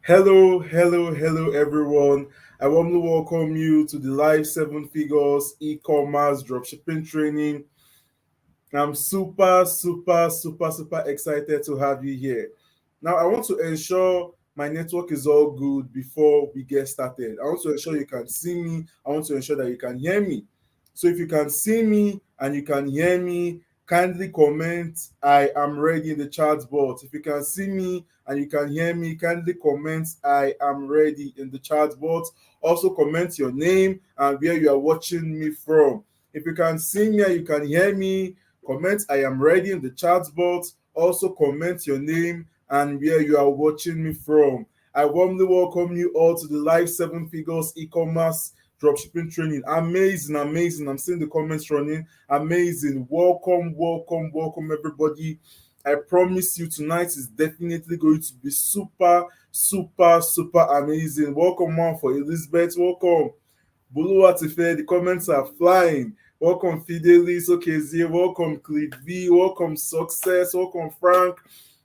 Hello, everyone. I warmly welcome you to the live seven figures e-commerce dropshipping training. I'm super excited to have you here. Now, I want to ensure my network is all good before we get started. I want to ensure you can see me. I want to ensure that you can hear me. So, if you can see me and you can hear me, kindly comment I am ready in the chat box. If you can see me and you can hear me, kindly comment I am ready in the chat box. Also, comment your name and where you are watching me from. If you can see me and you can hear me, comment I am ready in the chat box. Also, comment your name and where you are watching me from. I warmly welcome you all to the live seven figures e-commerce dropshipping training. Amazing. I'm seeing the comments running. Amazing. Welcome, everybody. I promise you tonight is definitely going to be super amazing. Welcome, man, for Elizabeth. Welcome. Buluwatife, the comments are flying. Welcome, Fidelis. Okezie. Welcome, Click V. Welcome, Success. Welcome, Frank.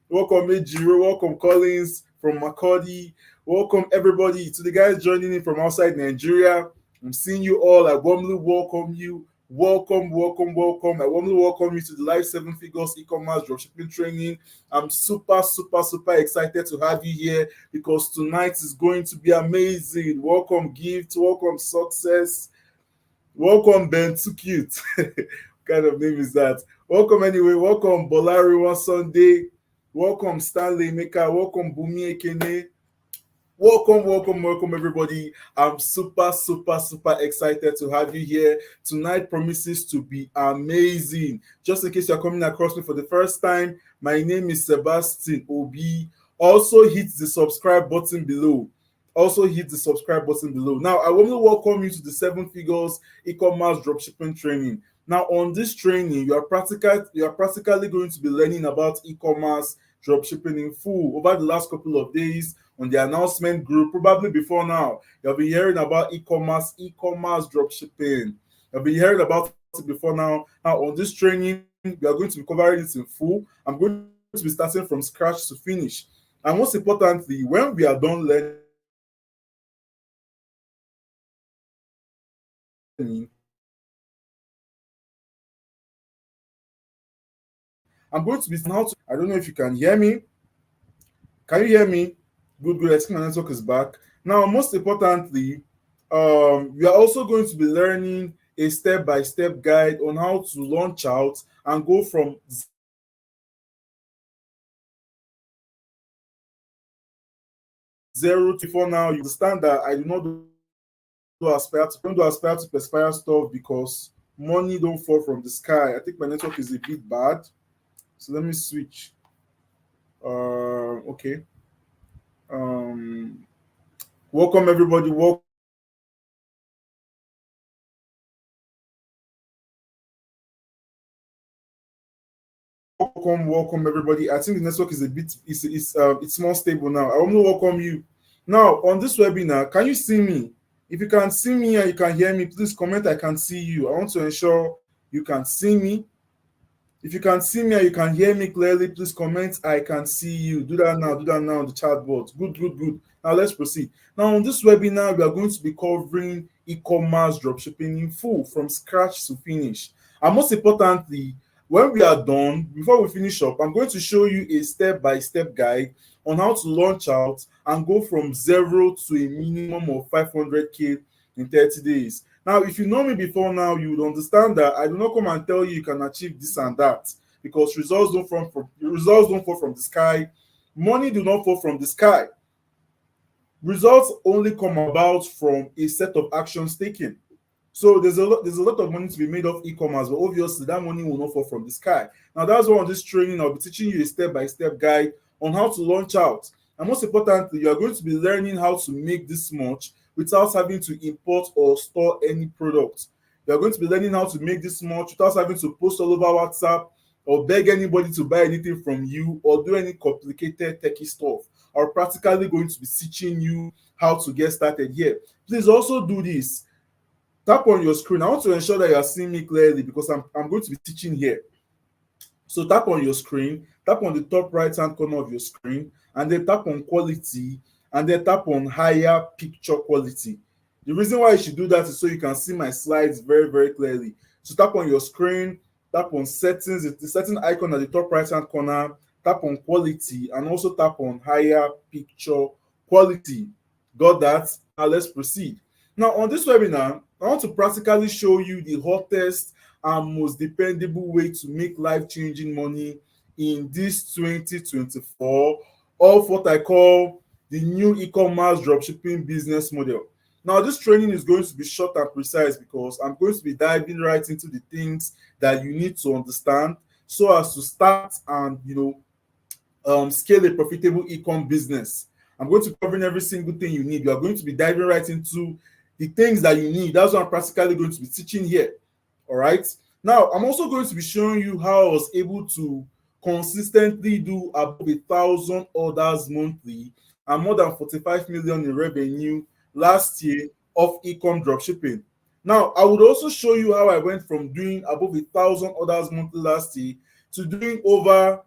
Welcome, Ejiro. Welcome, Collins from Makodi. Welcome, everybody, to the guys joining in from outside Nigeria. I'm seeing you all. I warmly welcome you. Welcome. I warmly welcome you to the live seven figures e-commerce dropshipping training. I'm super excited to have you here because tonight is going to be amazing. Welcome, Gift. Welcome, Success. Welcome, Ben. Too cute. What kind of name is that? Welcome, anyway. Welcome, Bolari One Sunday. Welcome, Stanley Meka. Welcome, Bumi Ekene. Welcome, everybody. I'm super excited to have you here. Tonight promises to be amazing. Just in case you're coming across me for the first time, my name is Sebastian Obi. Also, hit the subscribe button below. Now, I want to welcome you to the seven figures e-commerce dropshipping training. Now, on this training, you are practically going to be learning about e-commerce dropshipping in full over the last couple of days on the announcement group. Probably before now, you'll be hearing about e-commerce dropshipping. You'll be hearing about it before now. Now, on this training, we are going to be covering it in full. I'm going to be starting from scratch to finish. And most importantly, when we are done learning, I'm going to be how to. I don't know if you can hear me. Can you hear me? Good. I think my network is back. Now, most importantly, we are also going to be learning a step-by-step guide on how to launch out and go from zero to four. Now, you understand that I do not do aspire to perspire stuff because money don't fall from the sky. I think my network is a bit bad, so let me switch. Okay. Um, welcome everybody. Welcome everybody. I think the network is a bit it's more stable now. I want to welcome you. Now on this webinar, can you see me? If you can see me and you can hear me, please comment I can see you. I want to ensure you can see me. If you can see me and you can hear me clearly, please comment I can see you. Do that now on the chat box. Good. Now let's proceed. Now on this webinar, we are going to be covering e-commerce dropshipping in full from scratch to finish. And most importantly, when we are done, before we finish up, I'm going to show you a step-by-step guide on how to launch out and go from zero to a minimum of 500K in 30 days. Now, if you know me before now, you would understand that I do not come and tell you you can achieve this and that because results don't fall from the sky. Money do not fall from the sky. Results only come about from a set of actions taken. So there's a lot of money to be made off e-commerce, but obviously that money will not fall from the sky. Now that's why on this training I'll be teaching you a step-by-step guide on how to launch out. And most importantly, you are going to be learning how to make this much without having to import or store any product. You are going to be learning how to make this much without having to post all over WhatsApp or beg anybody to buy anything from you or do any complicated techie stuff. Or practically going to be teaching you how to get started here. Please also do this. Tap on your screen. I want to ensure that you are seeing me clearly because I'm going to be teaching here. So tap on your screen, tap on the top right hand corner of your screen, and then tap on quality and then tap on higher picture quality. The reason why you should do that is so you can see my slides very, very clearly. So tap on your screen, tap on settings, the setting icon at the top right hand corner, tap on quality, and also tap on higher picture quality. Got that? Now let's proceed. Now on this webinar, I want to practically show you the hottest and most dependable way to make life-changing money in this 2024 of what I call the new e-commerce dropshipping business model. Now, this training is going to be short and precise because I'm going to be diving right into the things that you need to understand so as to start and scale a profitable e-com business. I'm going to be covering every single thing you need. You are going to be diving right into the things that you need. That's what I'm practically going to be teaching here. All right. Now, I'm also going to be showing you how I was able to consistently do above 1,000 orders monthly and more than 45 million in revenue last year of e-com dropshipping. Now, I would also show you how I went from doing above 1,000 orders monthly last year to doing over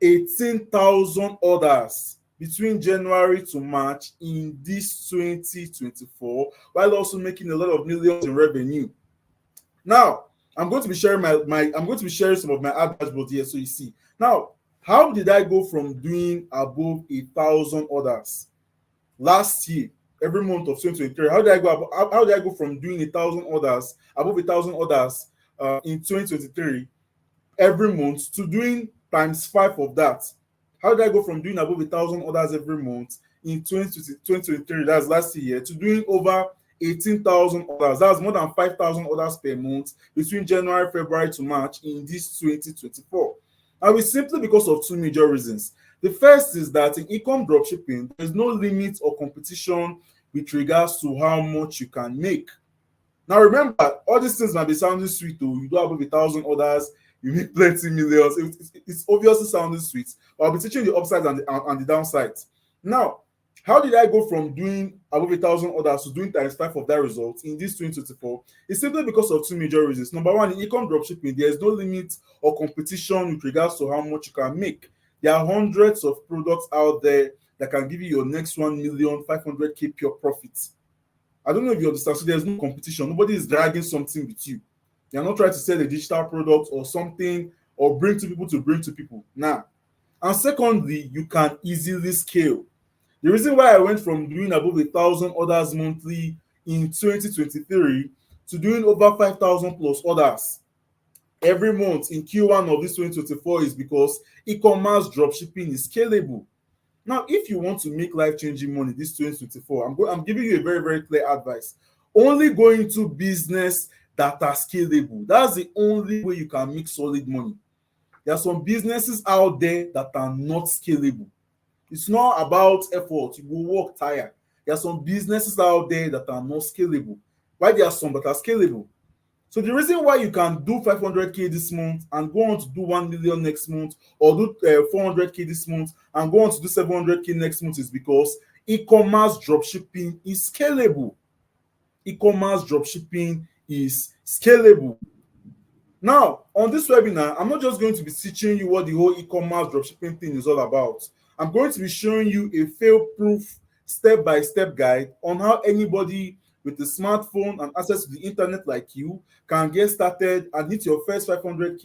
18,000 orders between January to March in this 2024, while also making a lot of millions in revenue. Now, I'm going to be sharing I'm going to be sharing some of my ad dashboard here so you see. Now, how did I go from doing above 1,000 orders last year, every month of 2023? How did I go from doing 1,000 orders, above 1,000 orders in 2023 every month to doing times 5 of that? How did I go from doing above 1,000 orders every month in 2023, that's last year, to doing over 18,000 orders? That's more than 5,000 orders per month between January, February to March in this 2024. And it's simply because of two major reasons. The first is that in e-com dropshipping, there's no limit or competition with regards to how much you can make. Now remember, all these things might be sounding sweet though. You do above 1,000 orders, you make plenty millions. It's obviously sounding sweet, but I'll be teaching the upsides and the downsides. Now, how did I go from doing above 1,000 orders to doing times 5 of that result in this 2024? It's simply because of two major reasons. Number one, in e-com dropshipping, there is no limit or competition with regards to how much you can make. There are hundreds of products out there that can give you your next 1,500,000 pure profits. I don't know if you understand. So there's no competition. Nobody is dragging something with you. You're not trying to sell a digital product or something or bring to people. Nah. And secondly, you can easily scale. The reason why I went from doing above 1,000 orders monthly in 2023 to doing over 5,000 plus orders every month in Q1 of this 2024 is because e-commerce dropshipping is scalable. Now, if you want to make life-changing money this 2024, I'm giving you a very, very clear advice. Only go into business that are scalable. That's the only way you can make solid money. There are some businesses out there that are not scalable. It's not about effort. You will work tired. There are some businesses out there that are not scalable. Why there are some that are scalable? So the reason why you can do 500K this month and go on to do 1 million next month, or do 400K this month and go on to do 700K next month is because e-commerce dropshipping is scalable. E-commerce dropshipping is scalable. Now, on this webinar, I'm not just going to be teaching you what the whole e-commerce dropshipping thing is all about. I'm going to be showing you a fail-proof step-by-step guide on how anybody with a smartphone and access to the internet like you can get started and hit your first 500K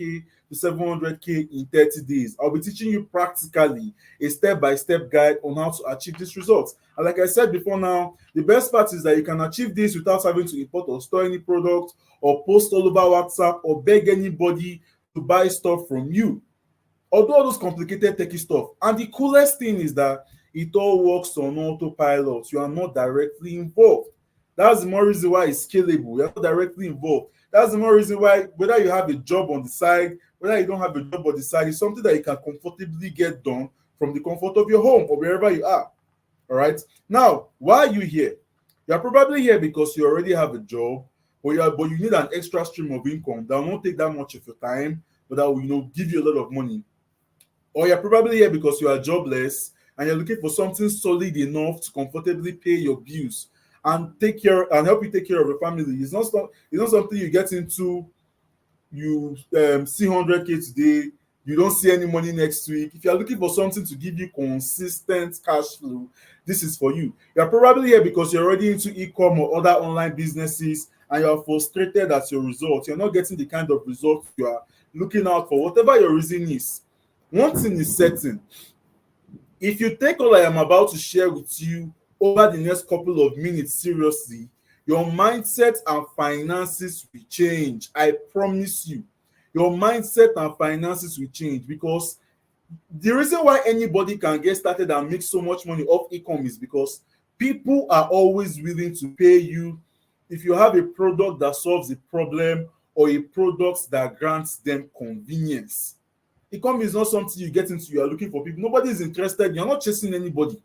to 700K in 30 days. I'll be teaching you practically a step-by-step guide on how to achieve these results. And like I said before now, the best part is that you can achieve this without having to import or store any product or post all over WhatsApp or beg anybody to buy stuff from you. Although all those complicated techie stuff. And the coolest thing is that it all works on autopilot. You are not directly involved. That's the more reason why it's scalable. You're not directly involved. That's the more reason why, whether you have a job on the side, whether you don't have a job on the side, it's something that you can comfortably get done from the comfort of your home or wherever you are. All right. Now, why are you here? You're probably here because you already have a job, but you need an extra stream of income that won't take that much of your time, but that will give you a lot of money. Or you're probably here because you are jobless and you're looking for something solid enough to comfortably pay your bills and help you take care of your family. It's not something you get into. You see 100K today, you don't see any money next week, if you're looking for something to give you consistent cash flow, this is for you. You're probably here because you're already into e-com or other online businesses and you're frustrated at your results. You're not getting the kind of results you are looking out for, whatever your reason is. One thing is certain: if you take all I am about to share with you over the next couple of minutes seriously, your mindset and finances will change. I promise you. Your mindset and finances will change, because the reason why anybody can get started and make so much money off e-com is because people are always willing to pay you if you have a product that solves a problem or a product that grants them convenience. E-com is not something you get into, you are looking for people. Nobody is interested. You're not chasing anybody.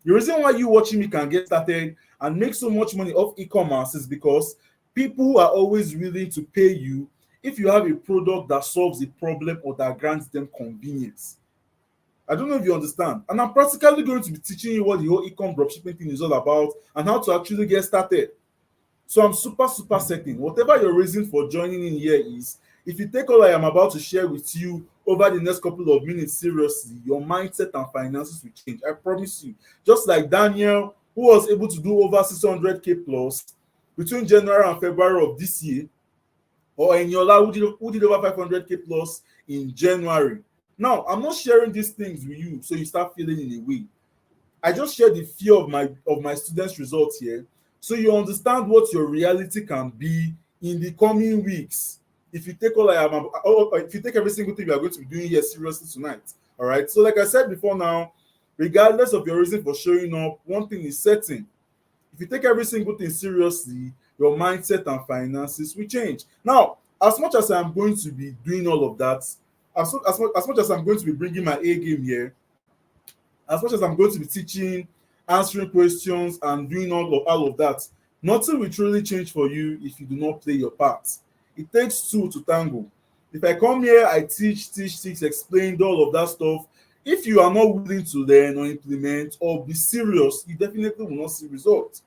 The reason why you watching me can get started and make so much money off e-commerce is because people are always willing to pay you if you have a product that solves a problem or that grants them convenience. I don't know if you understand. And I'm practically going to be teaching you what the whole e-com dropshipping thing is all about and how to actually get started. So I'm super certain, whatever your reason for joining in here is, if you take all I am about to share with you over the next couple of minutes seriously, your mindset and finances will change. I promise you. Just like Daniel, who was able to do over 600K plus between January and February of this year, or Eniola, who did over 500K plus in January. Now, I'm not sharing these things with you so you start feeling in a way. I just share the fear of my students' results here, so you understand what your reality can be in the coming weeks. If you take all I am, or if you take every single thing we are going to be doing here seriously tonight, all right. So, like I said before, now, regardless of your reason for showing up, one thing is certain: if you take every single thing seriously, your mindset and finances will change. Now, as much as I'm going to be doing all of that, as much as I'm going to be bringing my A game here, as much as I'm going to be teaching, answering questions, and doing all of that, nothing will truly change for you if you do not play your part. It takes two to tango. If I come here, I teach, explain, do all of that stuff. If you are not willing to learn or implement or be serious, you definitely will not see results.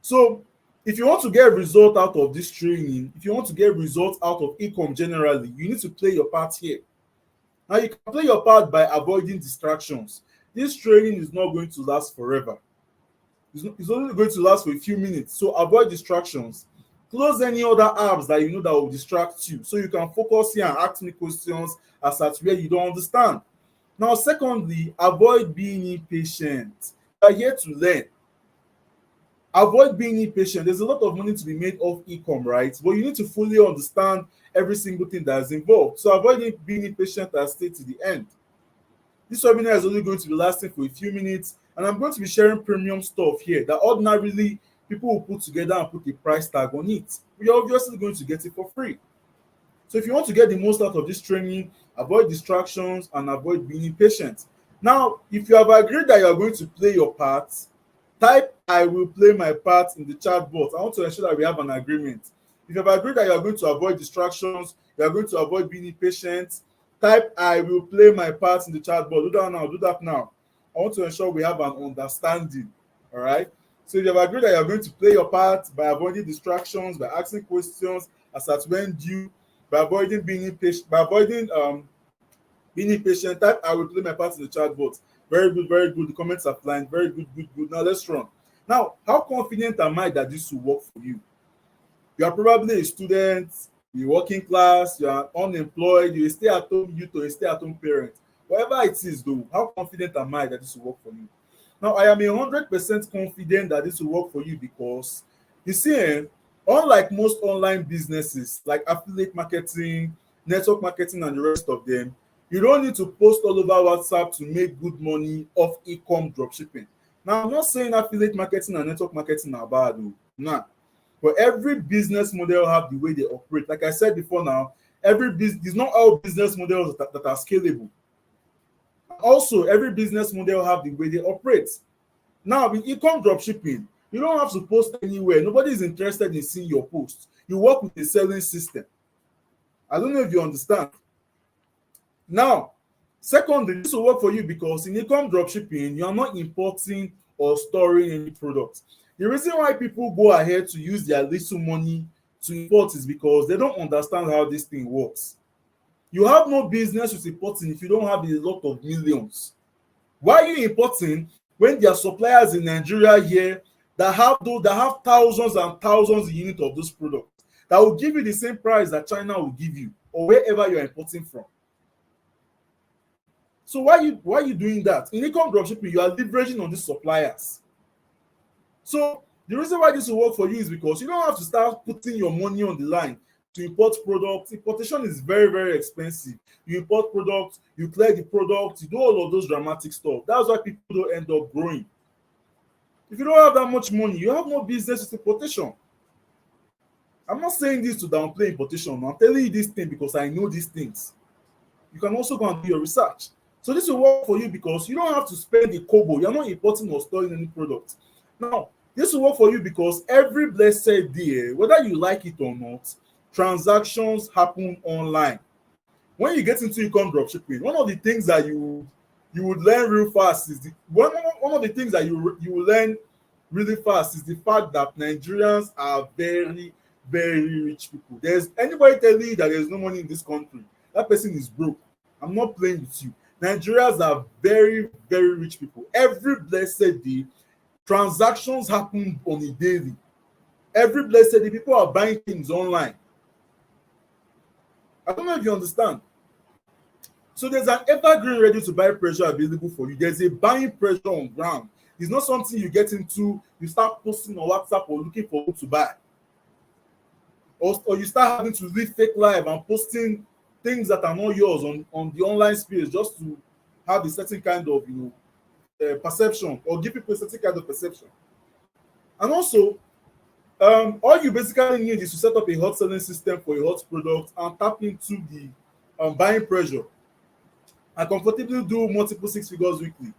So, if you want to get result out of this training, if you want to get results out of e-com generally, you need to play your part here. Now, you can play your part by avoiding distractions. This training is not going to last forever. It's only going to last for a few minutes. So avoid distractions. Close any other apps that you know that will distract you, so you can focus here and ask me questions as at where you don't understand. Now, secondly, avoid being impatient. You are here to learn. Avoid being impatient. There's a lot of money to be made off e-com, right? But you need to fully understand every single thing that is involved. So avoid being impatient and stay to the end. This webinar is only going to be lasting for a few minutes, and I'm going to be sharing premium stuff here that ordinarily people will put together and put a price tag on it. We're obviously going to get it for free. So if you want to get the most out of this training, avoid distractions and avoid being impatient. Now, if you have agreed that you are going to play your part, type "I will play my part" in the chat box. I want to ensure that we have an agreement. If you have agreed that you are going to avoid distractions, you are going to avoid being impatient, type "I will play my part" in the chat box. Do that now. Do that now. I want to ensure we have an understanding. All right. So if you have agreed that you are going to play your part by avoiding distractions, by asking questions as at when due, by avoiding being impatient, being impatient, type "I will play my part" in the chat box. Very good, very good. The comments are flying. Very good, good, good. Now let's run. Now, how confident am I that this will work for you? You are probably a student, you're working class, you are unemployed, you're a stay-at-home youth or a stay-at-home parent. Whatever it is, though, how confident am I that this will work for you? Now, I am 100% confident that this will work for you because, you see, unlike most online businesses like affiliate marketing, network marketing, and the rest of them, you don't need to post all over WhatsApp to make good money off e-com dropshipping. Now, I'm not saying affiliate marketing and network marketing are bad, though. Nah. But every business model have the way they operate. Like I said before now, it's not all business models that are scalable. Also, every business model have the way they operate. Now, with e-com dropshipping, you don't have to post anywhere. Nobody is interested in seeing your posts. You work with a selling system. I don't know if you understand. Now, secondly, this will work for you because in e-com dropshipping, you are not importing or storing any products. The reason why people go ahead to use their little money to import is because they don't understand how this thing works. You have no business with importing if you don't have a lot of millions. Why are you importing when there are suppliers in Nigeria here that have thousands and thousands of units of those products that will give you the same price that China will give you or wherever you're importing from? So why are you doing that? In e-com dropshipping, you are leveraging on these suppliers. So the reason why this will work for you is because you don't have to start putting your money on the line to import products. Importation is very, very expensive. You import products, you clear the product, you do all of those dramatic stuff. That's why people don't end up growing. If you don't have that much money, you have no business with importation. I'm not saying this to downplay importation. I'm telling you this thing because I know these things. You can also go and do your research. So this will work for you because you don't have to spend a kobo. You're not importing or storing any product. Now, this will work for you because every blessed day, whether you like it or not, transactions happen online. When you get into e-com dropshipping, one of the things that you would learn real fast is one of the things that you will learn really fast is the fact that Nigerians are very, very rich people. There's anybody telling you that there's no money in this country, that person is broke. I'm not playing with you. Nigerians are very, very rich people. Every blessed day, transactions happen on a daily. Every blessed day, people are buying things online. I don't know if you understand. So there's an evergreen ready to buy pressure available for you. There's a buying pressure on ground. It's not something you get into, you start posting on WhatsApp or looking for who to buy. Or you start having to live fake life and posting things that are not yours on the online space just to have a certain kind of perception or give people a certain kind of perception. And also, all you basically need is to set up a hot selling system for a hot product and tap into the buying pressure and comfortably do multiple six figures weekly.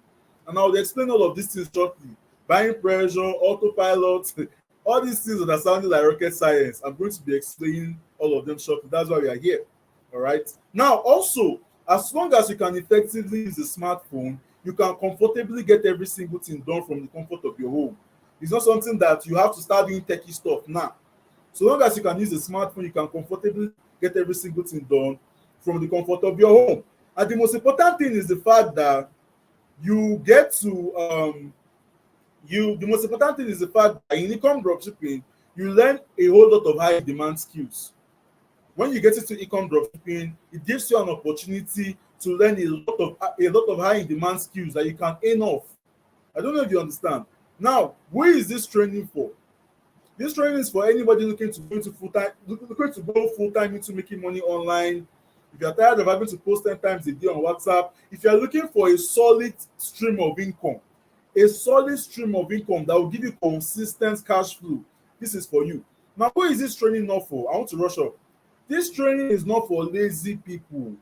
And I will explain all of these things shortly. Buying pressure, autopilot, all these things that are sounding like rocket science. I'm going to be explaining all of them shortly. That's why we are here. All right. Now, also, as long as you can effectively use the smartphone, you can comfortably get every single thing done from the comfort of your home. It's not something that you have to start doing techie stuff now. So long as you can use the smartphone, you can comfortably get every single thing done from the comfort of your home. And the most important thing is the fact that you get to the most important thing is the fact that in e-com dropshipping, you learn a whole lot of high demand skills. When you get into e-com dropshipping, it gives you an opportunity to learn a lot of high demand skills that you can earn off. I don't know if you understand. Now, who is this training for? This training is for anybody looking to go full time into making money online. If you're tired of having to post 10 times a day on WhatsApp, if you're looking for a solid stream of income that will give you consistent cash flow, this is for you. Now, who is this training not for? I want to rush up. This training is not for lazy people.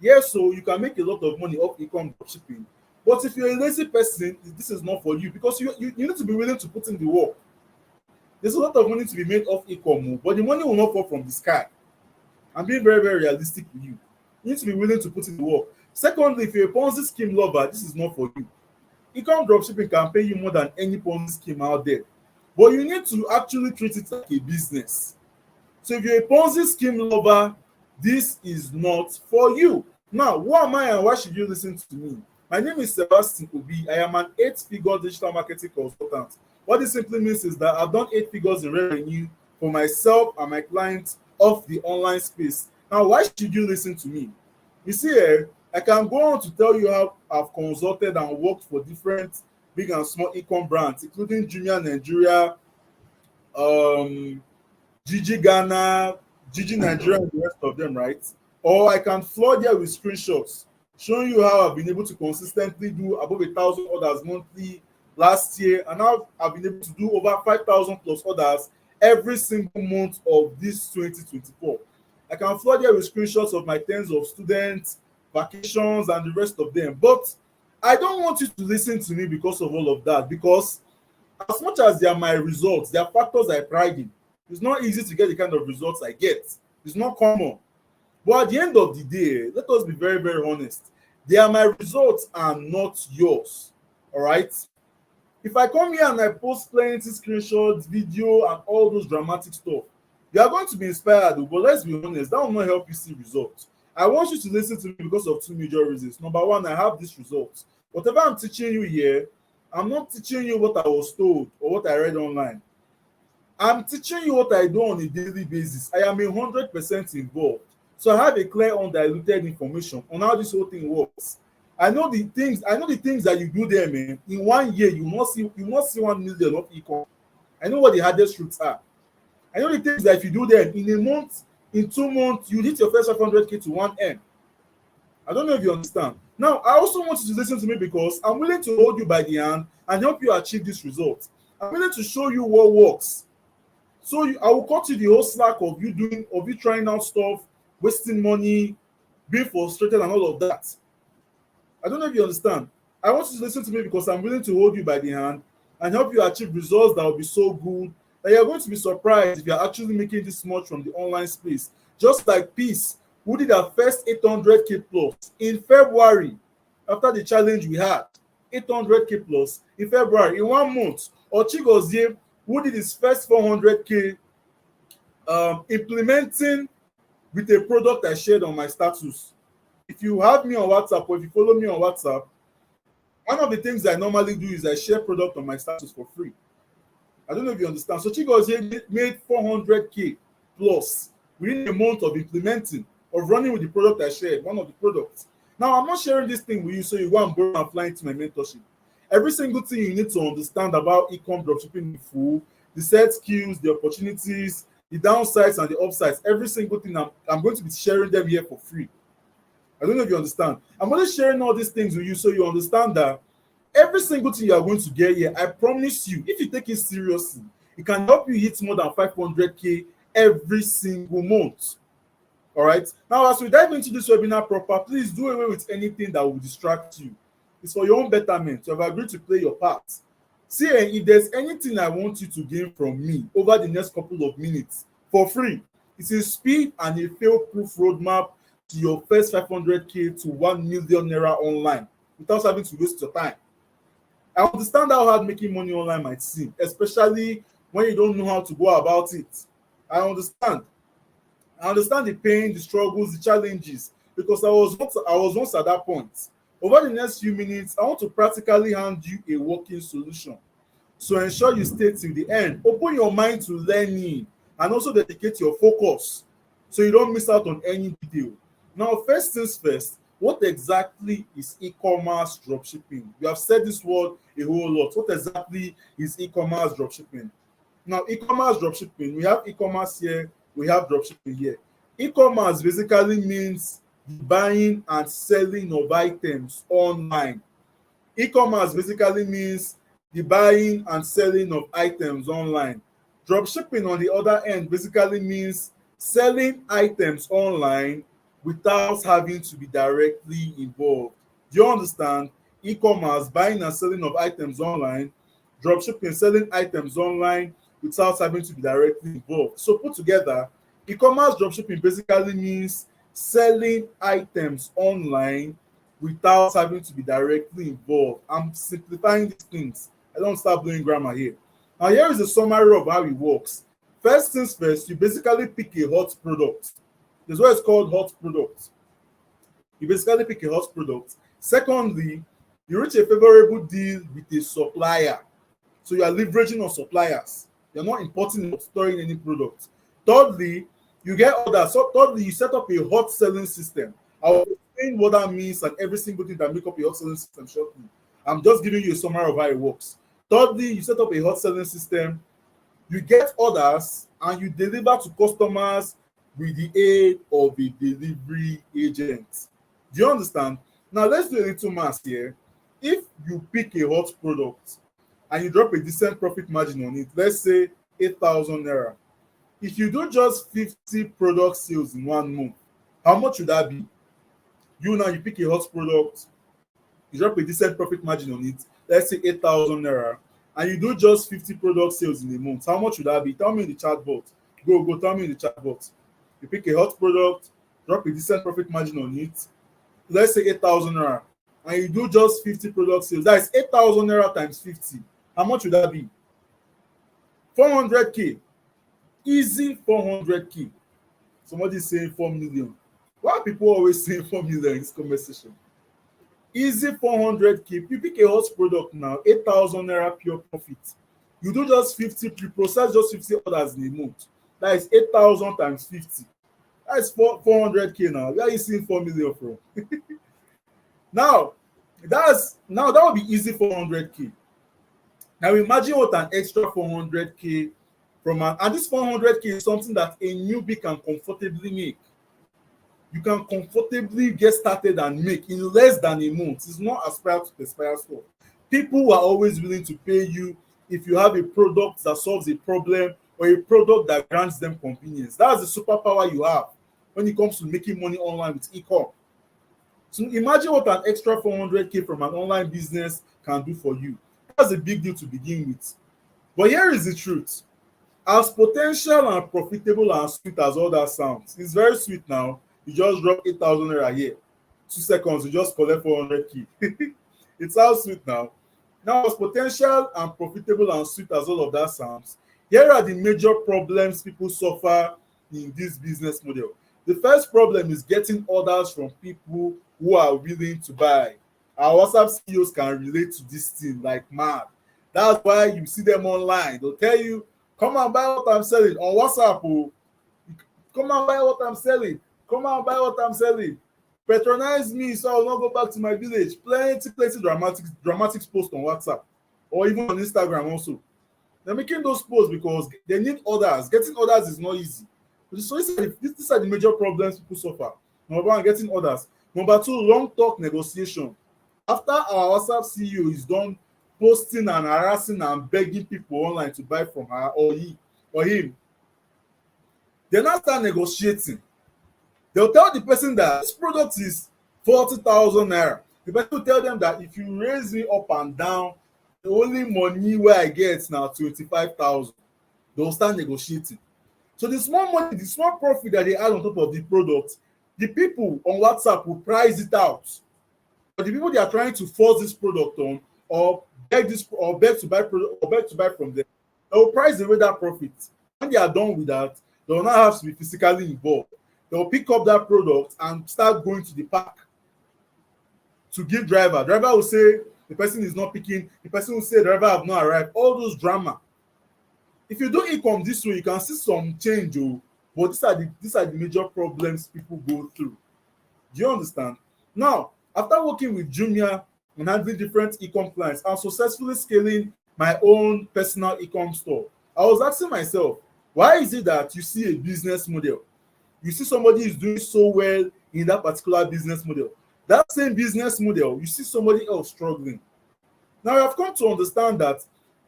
Yes, so you can make a lot of money off e-com dropshipping. But if you're a lazy person, this is not for you because you need to be willing to put in the work. There's a lot of money to be made off e-com, but the money will not fall from the sky. I'm being very, very realistic with you. You need to be willing to put in the work. Secondly, if you're a Ponzi scheme lover, this is not for you. E-com dropshipping can pay you more than any Ponzi scheme out there. But you need to actually treat it like a business. So if you're a Ponzi scheme lover, this is not for you. Now, who am I and why should you listen to me? My name is Sebastian Obi. I am an 8-figure digital marketing consultant. What this simply means is that I've done 8 figures in revenue for myself and my clients of the online space. Now, why should you listen to me? You see, I can go on to tell you how I've consulted and worked for different big and small e-com brands, including Jumia Nigeria, Gigi Ghana, Gigi Nigeria, and the rest of them, right? Or I can flood here with screenshots showing you how I've been able to consistently do above 1,000 orders monthly last year, and now I've been able to do over 5,000 plus orders every single month of this 2024. I can flood here with screenshots of my tens of students, vacations, and the rest of them. But I don't want you to listen to me because of all of that, because as much as they are my results, they are factors I pride in. It's not easy to get the kind of results I get. It's not common. But at the end of the day, let us be very, very honest. They are my results and not yours. All right? If I come here and I post plenty screenshots, video, and all those dramatic stuff, you are going to be inspired, but let's be honest, that will not help you see results. I want you to listen to me because of two major reasons. Number one, I have this result. Whatever I'm teaching you here, I'm not teaching you what I was told or what I read online. I'm teaching you what I do on a daily basis. I am 100% involved. So I have a clear, undiluted information on how this whole thing works. I know the things that you do there, man. In 1 year, you must see 1 million of income. I know what the hardest routes are. I know the things that if you do them in a month, in 2 months, you hit your first 500K to 1M. I don't know if you understand. Now, I also want you to listen to me because I'm willing to hold you by the hand and help you achieve this result. I'm willing to show you what works. So I will cut you the whole slack of you trying out stuff, wasting money, being frustrated, and all of that. I don't know if you understand. I want you to listen to me because I'm willing to hold you by the hand and help you achieve results that will be so good that you're going to be surprised if you're actually making this much from the online space. Just like Peace, who did her first 800K plus in February after the challenge we had. 800K plus in February in 1 month. Or Chigozie, who did his first 400K implementing with a product I shared on my status. If you have me on WhatsApp or if you follow me on WhatsApp, one of the things I normally do is I share product on my status for free. I don't know if you understand. So Chigozie made 400K plus within a month of implementing, of running with the product I shared, one of the products. Now, I'm not sharing this thing with you so you go and borrow and fly into my mentorship. Every single thing you need to understand about e-com dropshipping in full, the set skills, the opportunities, the downsides and the upsides, every single thing I'm going to be sharing them here for free. I don't know if you understand. I'm only sharing all these things with you so you understand that every single thing you are going to get here, I promise you, if you take it seriously, it can help you hit more than 500K every single month. All right. Now, as we dive into this webinar proper, please do away with anything that will distract you. It's for your own betterment. You have agreed to play your part. See, if there's anything I want you to gain from me over the next couple of minutes for free, it's a speed and a fail-proof roadmap to your first 500K to 1 million naira online without having to waste your time. I understand how hard making money online might seem, especially when you don't know how to go about it. I understand. I understand the pain, the struggles, the challenges, because I was once at that point. Over the next few minutes, I want to practically hand you a working solution. So ensure you stay till the end. Open your mind to learning and also dedicate your focus so you don't miss out on any detail. Now, first things first, what exactly is e-commerce dropshipping? You have said this word a whole lot. What exactly is e-commerce dropshipping? Now, e-commerce dropshipping, we have e-commerce here, we have dropshipping here. E-commerce basically means the buying and selling of items online. E-commerce basically means the buying and selling of items online. Dropshipping, on the other end, basically means selling items online without having to be directly involved. Do you understand? E-commerce, buying and selling of items online. Dropshipping, selling items online without having to be directly involved. So put together, e-commerce dropshipping basically means selling items online without having to be directly involved. I'm simplifying these things. I don't start blowing grammar here. Now, here is a summary of how it works. First things first, you basically pick a hot product. That's why it's called hot product. You basically pick a hot product. Secondly, you reach a favorable deal with a supplier. So you are leveraging on suppliers. You're not importing or storing any product. Thirdly, you get orders. So thirdly, you set up a hot selling system. I will explain what that means and every single thing that make up a hot selling system shortly. I'm just giving you a summary of how it works. Thirdly, you set up a hot selling system. You get orders and you deliver to customers with the aid of a delivery agent. Do you understand? Now, let's do a little math here. If you pick a hot product and you drop a decent profit margin on it, let's say 8,000 naira. If you do just 50 product sales in 1 month, how much would that be? You pick a hot product, you drop a decent profit margin on it, let's say 8,000 naira, and you do just 50 product sales in a month, how much would that be? Tell me in the chat box. Go, tell me in the chat box. You pick a hot product, drop a decent profit margin on it, let's say 8,000 naira, and you do just 50 product sales. That is 8,000 naira times 50. How much would that be? 400K. Easy 400K. Somebody is saying 4 million. Why are people always saying 4 million in this conversation? Easy 400k. You pick a hot product now, 8,000 naira pure profit. You do just 50, you process just 50 orders in a month. That is 8,000 times 50. That is 400k now. Where are you seeing 4 million from? Now, that would be easy 400k. Now imagine what an extra 400k and this 400k is something that a newbie can comfortably make. You can comfortably get started and make in less than a month. It's not aspire to perspire stuff. People are always willing to pay you if you have a product that solves a problem or a product that grants them convenience. That's the superpower you have when it comes to making money online with e-com. So imagine what an extra 400k from an online business can do for you. That's a big deal to begin with. But here is the truth. As potential and profitable and sweet as all that sounds, it's very sweet now. You just drop 8,000 naira here. 2 seconds, you just collect 400k. It sounds sweet now. Now, as potential and profitable and sweet as all of that sounds, here are the major problems people suffer in this business model. The first problem is getting orders from people who are willing to buy. Our WhatsApp CEOs can relate to this thing like mad. That's why you see them online. They'll tell you, come and buy what I'm selling on WhatsApp. Oh. Come and buy what I'm selling. Come and buy what I'm selling. Patronize me so I'll not go back to my village. Plenty dramatics posts on WhatsApp or even on Instagram also. They're making those posts because they need orders. Getting orders is not easy. So these are the major problems people suffer. Number one, getting orders. Number two, long talk negotiation. After our WhatsApp CEO is done posting and harassing and begging people online to buy from her or him, they now start negotiating. They'll tell the person that this product is 40,000 naira. The person will tell them that if you raise me up and down, the only money where I get now 25,000. They'll start negotiating. So the small money, the small profit that they add on top of the product, the people on WhatsApp will price it out. But the people they are trying to force this product on or beg to buy from them, they will price away that profit. When they are done with that, they will not have to be physically involved. They will pick up that product and start going to the park to give driver. Driver will say the person is not picking. The person will say driver have not arrived. All those drama. If you do e-com this way, you can see some change, but these are the major problems people go through. Do you understand? Now, after working with Jumia and handling different e-com clients and successfully scaling my own personal e-com store, I was asking myself, why is it that you see a business model? You see somebody is doing so well in that particular business model. That same business model, you see somebody else struggling. Now, I've come to understand that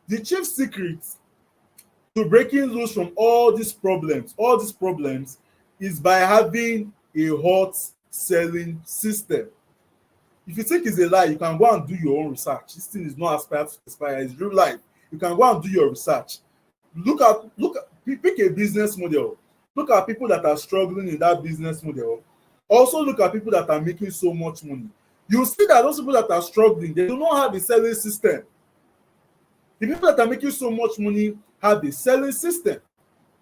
the chief secret to breaking loose from all these problems is by having a hot selling system. If you think it's a lie, you can go and do your own research. This thing is not aspire to aspire, it's real life. You can go and do your research. Pick a business model. Look at people that are struggling in that business model. Also look at people that are making so much money. You see that those people that are struggling, they do not have a selling system. The people that are making so much money have a selling system.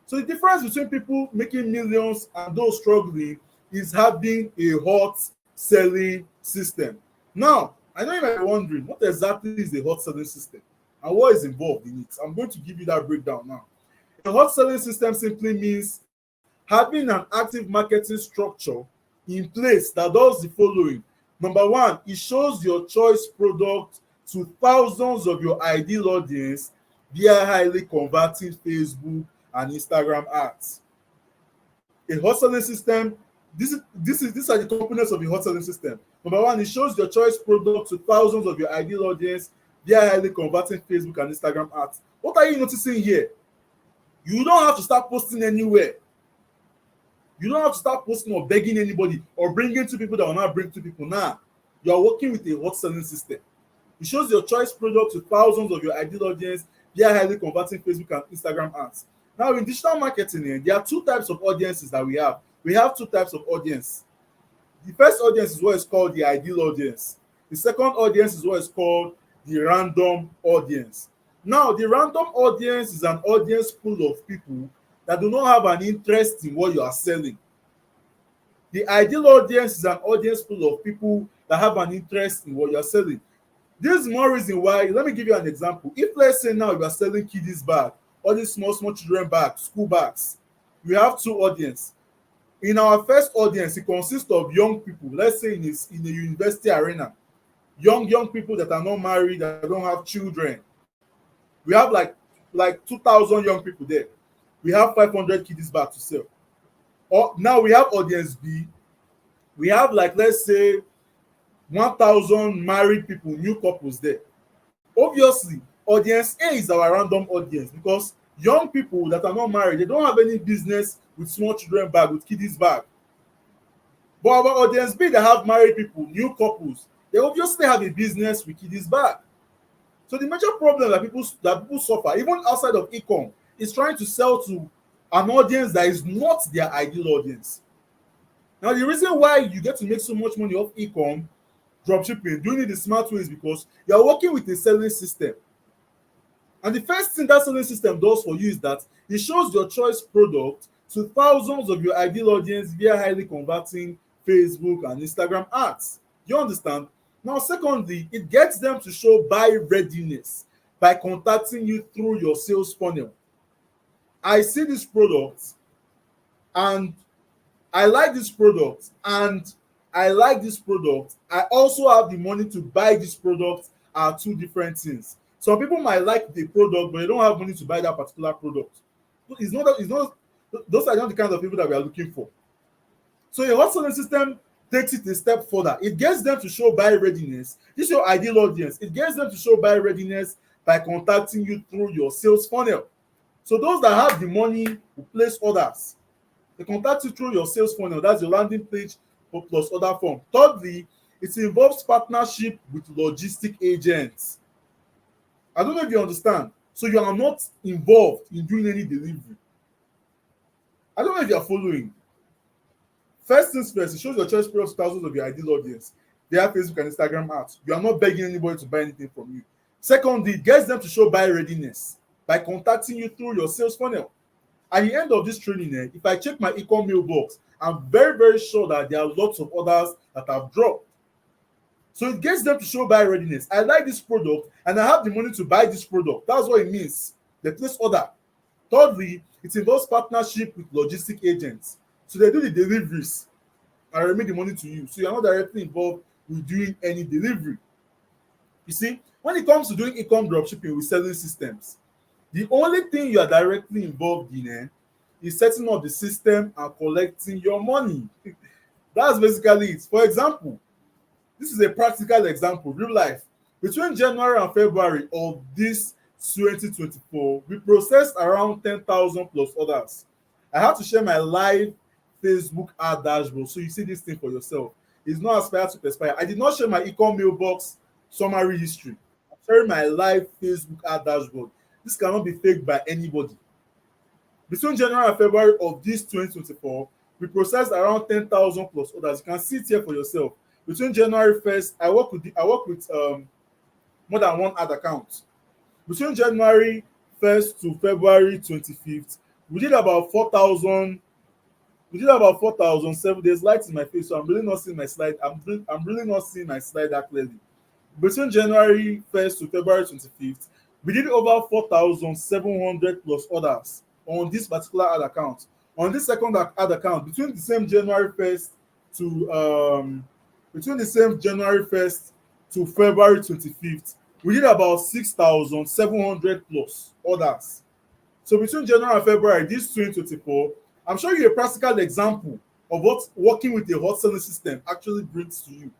So the difference between people making millions and those struggling is having a hot selling system. Now, I know you might be wondering, what exactly is a hot selling system and what is involved in it? I'm going to give you that breakdown now. A hot selling system simply means having an active marketing structure in place that does the following. Number one, it shows your choice product to thousands of your ideal audience via highly converting Facebook and Instagram ads. A hot selling system, these are the components of a hot selling system. Number one, it shows your choice product to thousands of your ideal audience via highly converting Facebook and Instagram ads. What are you noticing here? You don't have to start posting anywhere. You don't have to start posting or begging anybody or bringing two people that will not bring two people. Now, you are working with a hot selling system. It shows your choice product to thousands of your ideal audience via highly converting Facebook and Instagram ads. Now, in digital marketing, there are two types of audiences that we have. We have two types of audience. The first audience is what is called the ideal audience. The second audience is what is called the random audience. Now, the random audience is an audience full of people that do not have an interest in what you are selling. The ideal audience is an audience full of people that have an interest in what you're selling. This is more reason why. Let me give you an example. If let's say now you are selling kiddies bag, all these small children bags, school bags, we have two audience. In our first audience, it consists of young people. Let's say in a university arena, young people that are not married, that don't have children. We have like 2,000 young people there. We have 500 kiddies bag to sell. Or now we have audience B. We have like let's say 1,000 married people, new couples there. Obviously, audience A is our random audience because young people that are not married, they don't have any business with small children bag, with kiddies bag. But our audience B that have married people, new couples, they obviously have a business with kiddies bag. So the major problem that people suffer, even outside of e-com, is trying to sell to an audience that is not their ideal audience. Now, the reason why you get to make so much money off e-com, dropshipping, doing it the smart way is because you are working with a selling system. And the first thing that selling system does for you is that it shows your choice product to thousands of your ideal audience via highly converting Facebook and Instagram ads. You understand? Now, secondly, it gets them to show buy readiness by contacting you through your sales funnel. I see this product and I like this product and I like this product. I also have the money to buy this product are two different things. Some people might like the product, but they don't have money to buy that particular product. It's not those are not the kind of people that we are looking for. So a hot selling system takes it a step further. It gets them to show buy readiness. This is your ideal audience. It gets them to show buy readiness by contacting you through your sales funnel. So those that have the money will place orders. They contact you through your sales funnel. That's your landing page plus order form. Thirdly, it involves partnership with logistic agents. I don't know if you understand. So you are not involved in doing any delivery. I don't know if you are following. First things first, it shows your choice products to thousands of your ideal audience. They have Facebook and Instagram ads. You are not begging anybody to buy anything from you. Secondly, it gets them to show buy readiness by contacting you through your sales funnel. At the end of this training, if I check my e-com mailbox, I'm very sure that there are lots of orders that have dropped. So it gets them to show buy readiness. I like this product and I have the money to buy this product. That's what it means. They place order. Thirdly, it involves partnership with logistic agents. So they do the deliveries and remit the money to you. So you're not directly involved with doing any delivery. You see, when it comes to doing e-com dropshipping with selling systems, the only thing you are directly involved in is setting up the system and collecting your money. That's basically it. For example, this is a practical example, real life. Between January and February of this 2024, we processed around 10,000 plus orders. I have to share my live Facebook ad dashboard so you see this thing for yourself. It's not aspire to perspire. I did not share my e-com mailbox summary history. I'm sharing my live Facebook ad dashboard. This cannot be faked by anybody. Between January and February of this 2024, we processed around 10,000 plus orders. You can see it here for yourself. Between January 1st, I work with more than one ad account. Between January 1st to February 25th, we did about 4,000. We did about 4,007. There's light in my face, so I'm really not seeing my slide. I'm really not seeing my slide that clearly. Between January 1st to February 25th, we did over 4,700 plus orders on this particular ad account. On this second ad account, between the same January 1st to February 25th, we did about 6,700 plus orders. So between January and February, this 2024, I'm showing you a practical example of what working with a hot selling system actually brings to you.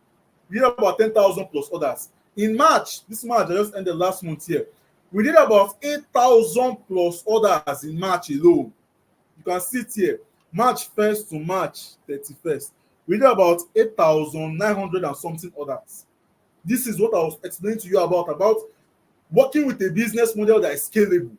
We did about 10,000 plus orders. In March, this March, I just ended last month here, we did about 8,000 plus orders in March alone. You can see it here, March 1st to March 31st. We did about 8,900 and something orders. This is what I was explaining to you about working with a business model that is scalable.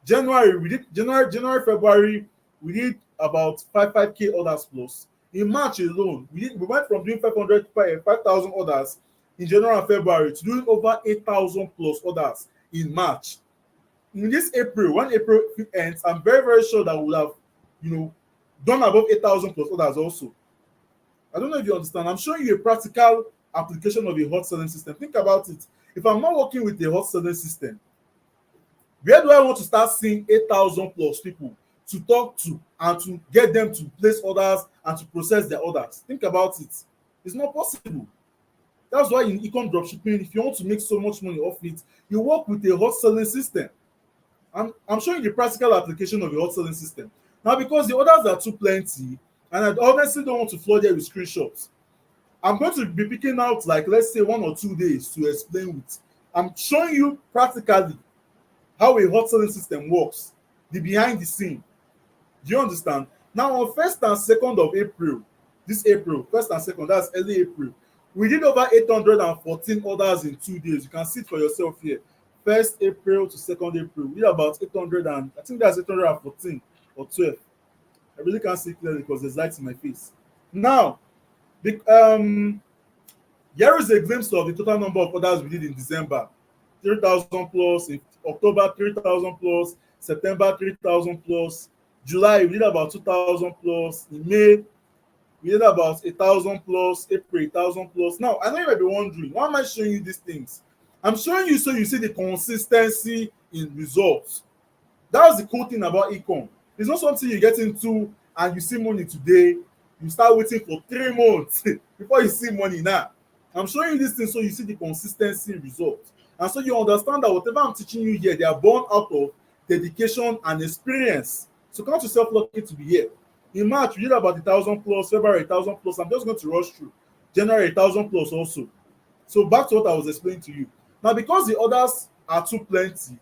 January, February, we did about 5k orders plus. In March alone, we went from doing 5,000 orders in January and February to doing over 8,000 plus orders in March. In this April, when April ends, I'm very sure that we'll have, done above 8,000 plus orders also. I don't know if you understand. I'm showing you a practical application of a hot selling system. Think about it. If I'm not working with a hot selling system, where do I want to start seeing 8,000 plus people to talk to and to get them to place orders and to process their orders? Think about it. It's not possible. That's why in e-com dropshipping, if you want to make so much money off it, you work with a hot selling system. I'm showing you the practical application of a hot selling system. Now, because the orders are too plenty, and I honestly don't want to flood you with screenshots, I'm going to be picking out, like, let's say 1 or 2 days to explain with. I'm showing you practically how a hot selling system works, the behind the scene. Do you understand? Now, on 1st and 2nd of April, this April, 1st and 2nd, that's early April, we did over 814 orders in 2 days. You can see it for yourself here. 1st April to 2nd April, we did about 800, and I think that's 814 or 12. I really can't see clearly because there's light in my face. Now, here is a glimpse of the total number of orders we did in December. 3,000 plus, in October 3,000 plus, September 3,000 plus, July we did about 2,000 plus, in May we did about 1,000 plus, April 1,000 plus. Now, I know you might be wondering, why am I showing you these things? I'm showing you so you see the consistency in results. That was the cool thing about ecom. It's not something you get into and you see money today, you start waiting for 3 months before you see money. Now, I'm showing you these things so you see the consistency in results. And so you understand that whatever I'm teaching you here, they are born out of dedication and experience. So count yourself lucky to be here. In March, we did about 1,000 plus, February 1,000 plus. I'm just going to rush through. January 1,000 plus also. So back to what I was explaining to you. Now, because the orders are too plenty,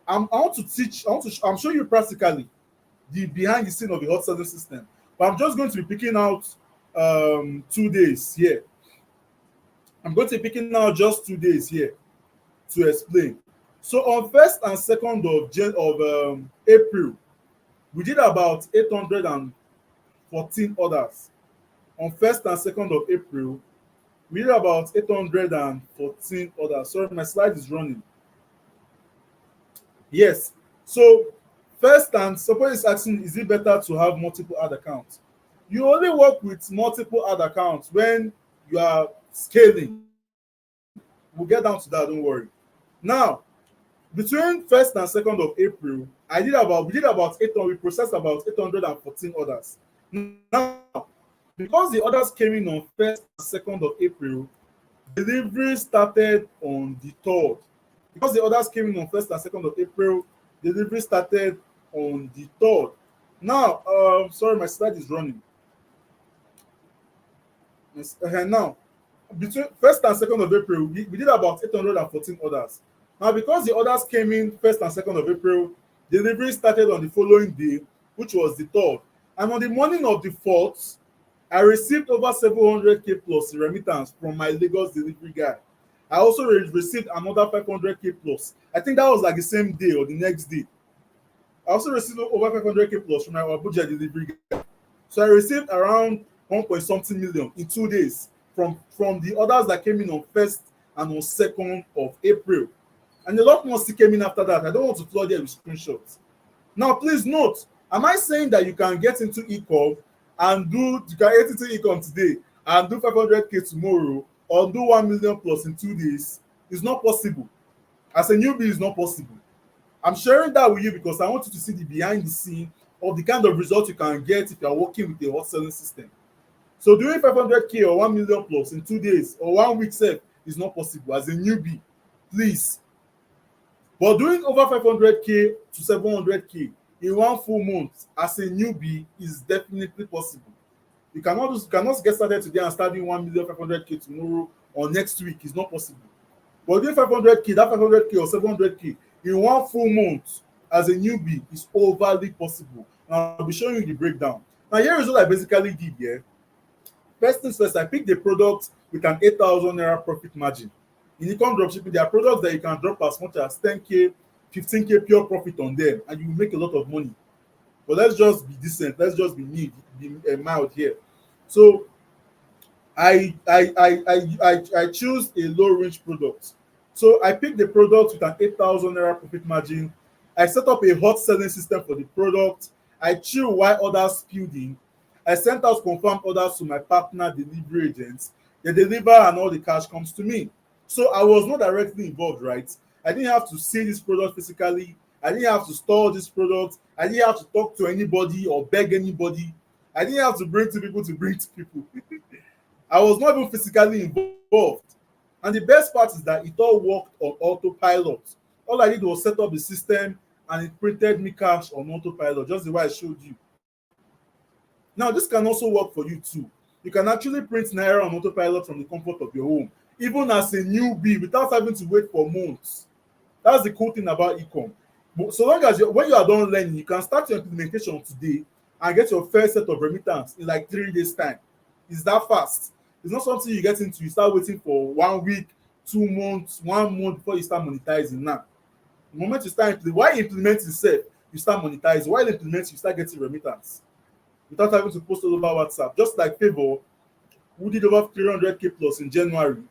I want to teach, I'm showing you practically the behind the scene of the hot selling system. But I'm just going to be picking out 2 days here. I'm going to be picking out just 2 days here to explain. So on 1st and 2nd of April, we did about 814 orders. On 1st and 2nd of April, we did about 814 orders. Sorry, my slide is running. Yes. So first, and suppose it's asking, is it better to have multiple ad accounts? You only work with multiple ad accounts when you are scaling. We'll get down to that, don't worry. Now, between 1st and 2nd of April, we did about 800, we processed about 814 orders. Now, because the orders came in on 1st and 2nd of April, delivery started on the 3rd. Because the orders came in on 1st and 2nd of April, delivery started on the 3rd. Now, sorry, my slide is running. Now, between 1st and 2nd of April, we did about 814 orders. Now, because the orders came in 1st and 2nd of April, delivery started on the following day, which was the 3rd. And on the morning of the 4th, I received over 700k plus remittance from my Lagos delivery guy. I also received another 500k plus. I think that was like the same day or the next day. I also received over 500k plus from my Abuja delivery guy. So I received around 1 point something million in 2 days from the orders that came in on 1st and on 2nd of April. And a lot more still came in after that. I don't want to flood you with screenshots. Now, please note, am I saying that you can get into ecom and you can get into ecom today and do 500k tomorrow or do 1 million plus in 2 days? It's not possible. As a newbie, it's not possible. I'm sharing that with you because I want you to see the behind the scene of the kind of results you can get if you are working with a hot selling system. So doing 500k or 1 million plus in 2 days or 1 week sef is not possible as a newbie. Please. But doing over 500k to 700k in 1 full month as a newbie is definitely possible. You cannot get started today and start doing 1,500,000 tomorrow or next week. It's not possible. But doing 500k, that 500k or 700k in 1 full month as a newbie is overly possible. And I'll be showing you the breakdown. Now, here is what I basically did here. First things first, I picked the product with an 8,000 naira profit margin. In e-com dropshipping, there are products that you can drop as much as 10k, 15k pure profit on them, and you will make a lot of money. But let's just be decent. Let's just be mild here. So I choose a low range product. So I picked the product with an 8,000 naira profit margin. I set up a hot selling system for the product. I chill while others spilled in. I sent out confirmed orders to my partner delivery agents. They deliver and all the cash comes to me. So I was not directly involved, right? I didn't have to see this product physically. I didn't have to store this product. I didn't have to talk to anybody or beg anybody. I didn't have to bring to people to bring to people. I was not even physically involved. And the best part is that it all worked on autopilot. All I did was set up the system and it printed me cash on autopilot, just the way I showed you. Now, this can also work for you too. You can actually print Naira on autopilot from the comfort of your home, even as a newbie, without having to wait for months. That's the cool thing about ecom. But so long as when you are done learning, you can start your implementation today and get your first set of remittance in like 3 days' time. It's that fast. It's not something you get into, you start waiting for 1 week, 2 months, 1 month before you start monetizing now. The moment you start while you implement itself, you start monetizing. While you implement, you start getting remittance without having to post all over WhatsApp. Just like Favor, who did over 300K plus in January.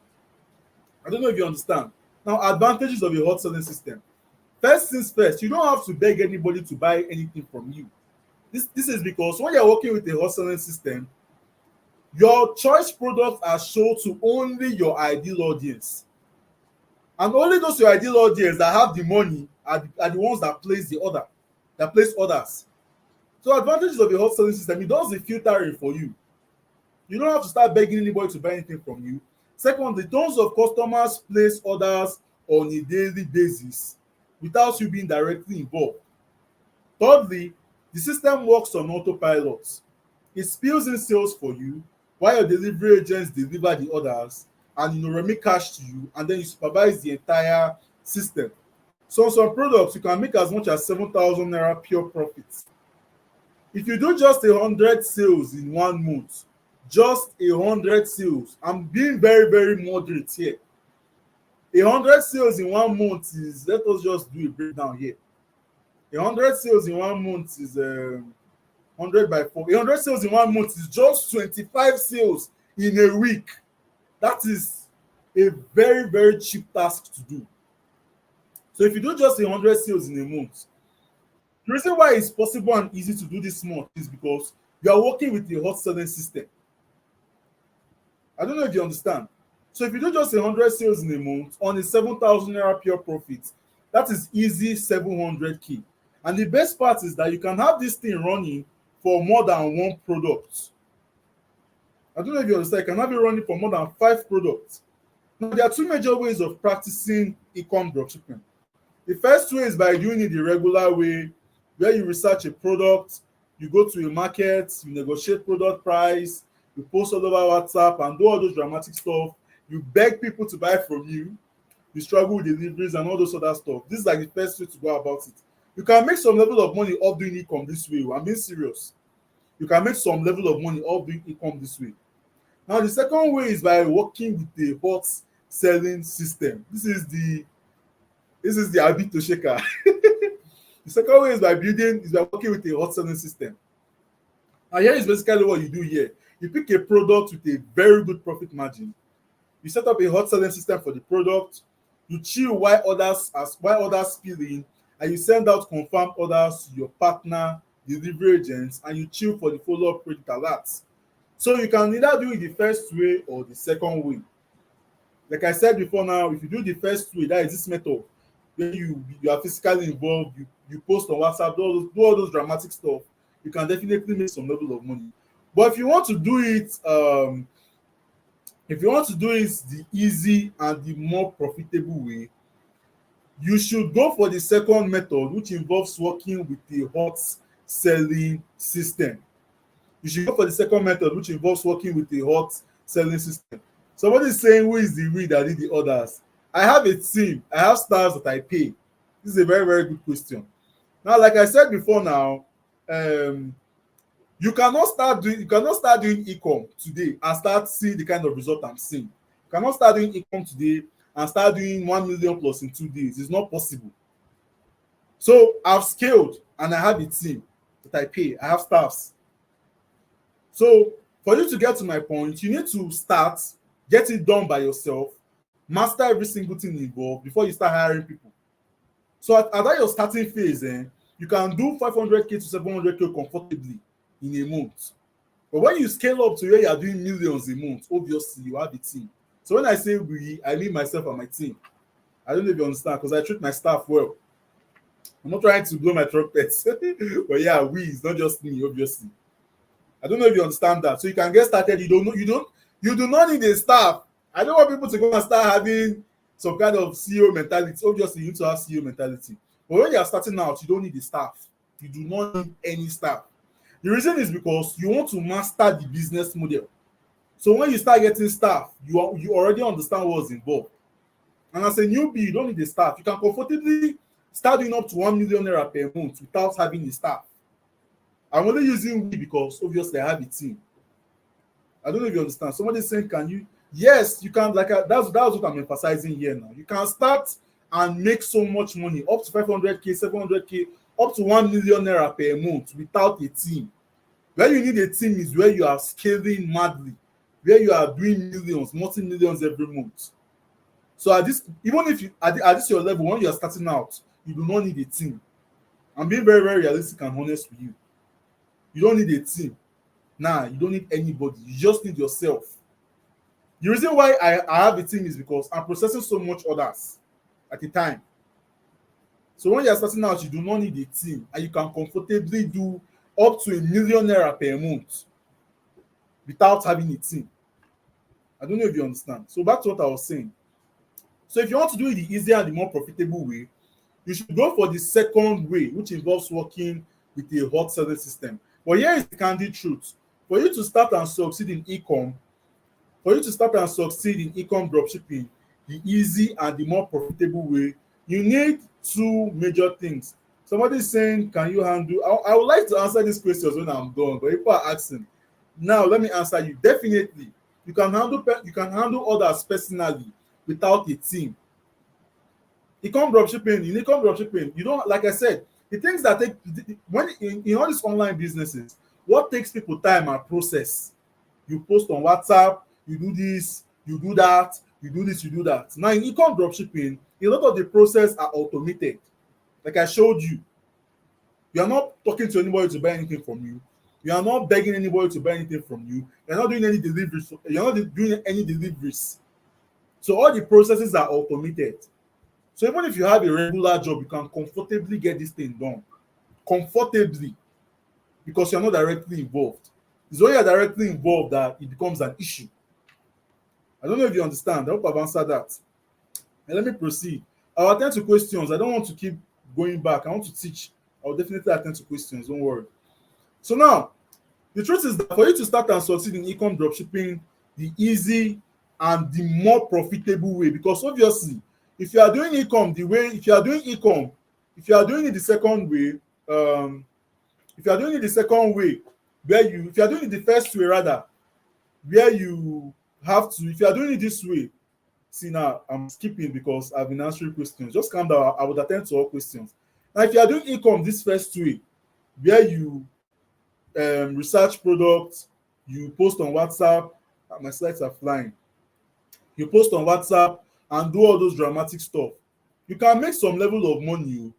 I don't know if you understand. Now, advantages of a hot selling system. First things first, you don't have to beg anybody to buy anything from you. This is because when you're working with a hot selling system, your choice products are shown to only your ideal audience. And only those your ideal audience that have the money are the ones that place the order, that place orders. So advantages of a hot selling system, it does the filtering for you. You don't have to start begging anybody to buy anything from you. Secondly, tons of customers place orders on a daily basis without you being directly involved. Thirdly, the system works on autopilot. It spills in sales for you while your delivery agents deliver the orders and remit cash to you, and then you supervise the entire system. So on some products, you can make as much as 7,000 naira pure profits. If you do just 100 sales in 1 month, just 100 sales, I'm being very, very moderate here. 100 sales in 1 month is, let us just do a breakdown here. 100 sales in 1 month is 100 by 4. 100 sales in 1 month is just 25 sales in a week. That is a very, very cheap task to do. So if you do just 100 sales in a month, the reason why it's possible and easy to do this month is because you are working with a hot selling system. I don't know if you understand. So if you do just 100 sales in a month on a 7,000 naira pure profit, that is easy 700K. And the best part is that you can have this thing running for more than one product. I don't know if you understand. You can have it running for more than 5 products. Now, there are 2 major ways of practicing e-com dropshipping. The first way is by doing it the regular way, where you research a product, you go to a market, you negotiate product price, you post all over WhatsApp and do all those dramatic stuff. You beg people to buy from you, you struggle with deliveries and all those other stuff. This is like the first way to go about it. You can make some level of money off doing e-com this way. I'm being serious. You can make some level of money off doing e-com this way. Now, the second way is by working with the hot selling system. This is the Abito Shaker. The second way is by working with a hot selling system. And here is basically what you do here. You pick a product with a very good profit margin. You set up a hot selling system for the product. You chill while others spill in, and you send out confirmed orders to your partner, delivery agents, and you chill for the follow-up credit alerts. So you can either do it the first way or the second way. Like I said before now, if you do the first way, that is this method, where you are physically involved, you post on WhatsApp, do all those dramatic stuff, you can definitely make some level of money. But if you want to do it, the easy and the more profitable way, you should go for the second method, which involves working with the hot selling system. You should go for the second method, which involves working with the hot selling system. Somebody is saying, who is the we that did the orders? I have a team. I have staffs that I pay. This is a very, very good question. Now, like I said before now, you cannot start doing e-com today and start seeing the kind of result I'm seeing. You cannot start doing e-com today and start doing 1 million plus in 2 days. It's not possible. So I've scaled and I have a team that I pay. I have staffs. So for you to get to my point, you need to start, get it done by yourself, master every single thing involved before you start hiring people. So at that your starting phase, you can do 500K to 700K comfortably in a month. But when you scale up to where you are doing millions a month, obviously you have a team. So when I say we, I mean myself and my team. I don't know if you understand because I treat my staff well. I'm not trying to blow my trumpet, but yeah, we, it's not just me, obviously. I don't know if you understand that. So you can get started. You do not need a staff. I don't want people to go and start having some kind of CEO mentality. Obviously, you need to have CEO mentality. But when you are starting out, you don't need a staff. You do not need any staff. The reason is because you want to master the business model. So when you start getting staff, you already understand what's involved. And as a newbie, you don't need a staff. You can comfortably start doing up to 1 million naira per month without having a staff. I'm only using we because obviously I have a team. I don't know if you understand. Somebody's saying, can you? Yes, you can. That's what I'm emphasizing here now. You can start and make so much money, up to 500k, 700k, up to 1 million naira per month without a team. Where you need a team is where you are scaling madly, where you are doing millions, multi-millions every month. So at this, even if you at this your level, when you are starting out, you do not need a team. I'm being very, very realistic and honest with you. You don't need a team. Nah, you don't need anybody. You just need yourself. The reason why I have a team is because I'm processing so much orders at a time. So when you're starting out, you do not need a team and you can comfortably do up to 1 million naira per month without having a team. I don't know if you understand. So back to what I was saying. So if you want to do it the easier and the more profitable way, you should go for the second way, which involves working with a hot selling system. But here is the candid truth. For you to start and succeed in e-com, dropshipping, the easy and the more profitable way, you need two major things. Somebody is saying, can you handle? I would like to answer these questions when I'm done, but people are asking. Now, let me answer you. Definitely, you can handle others personally without a team. In e-com dropshipping, you don't, like I said, the things that take when in all these online businesses, what takes people time and process. You post on WhatsApp, you do this, you do that, you do this, you do that. Now in e-com dropshipping, a lot of the process are automated. Like I showed you, you are not talking to anybody to buy anything from you. You are not begging anybody to buy anything from you. You're not doing any deliveries. You're not doing any deliveries. So all the processes are automated. So even if you have a regular job, you can comfortably get this thing done. Comfortably. Because you're not directly involved. It's when you're directly involved that it becomes an issue. I don't know if you understand. I hope I've answered that. And let me proceed. I'll attend to questions. I don't want to keep going back. I want to teach. I'll definitely attend to questions. Don't worry. So now, the truth is that for you to start and succeed in e-com dropshipping, the easy and the more profitable way, because obviously, if you are doing e-com if you are doing it the second way, if you are doing it the second way, if you are doing it the first way rather, where you have to, if you are doing it this way, see now, I'm skipping because I've been answering questions. Just calm down. I would attend to all questions. Now, if you are doing e-com this first way, where you research products, you post on WhatsApp, my slides are flying. You post on WhatsApp and do all those dramatic stuff. You can make some level of money,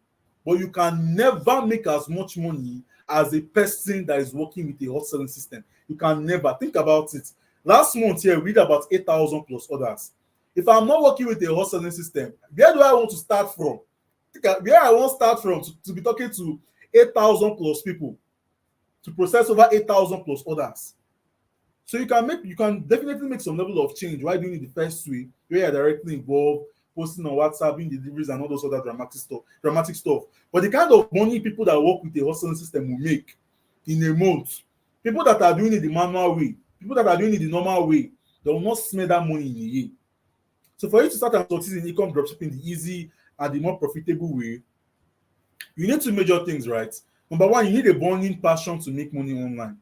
but you can never make as much money as a person that is working with a hot selling system. You can never. Think about it. Last month here, we did about 8,000 plus orders. If I'm not working with a hot selling system, where do I want to start from? Where I want to start from to be talking to 8,000 plus people, to process over 8,000 plus orders. So you can definitely make some level of change while doing it the first way, where you're directly involved, posting on WhatsApp, doing deliveries and all those other dramatic stuff. But the kind of money people that work with a hustling system will make in a month, people that are doing it the manual way, people that are doing it the normal way, they will not smell that money in a year. So for you to start and succeed in e-com dropshipping the easy and the more profitable way, you need two major things, right? Number one, you need a burning passion to make money online.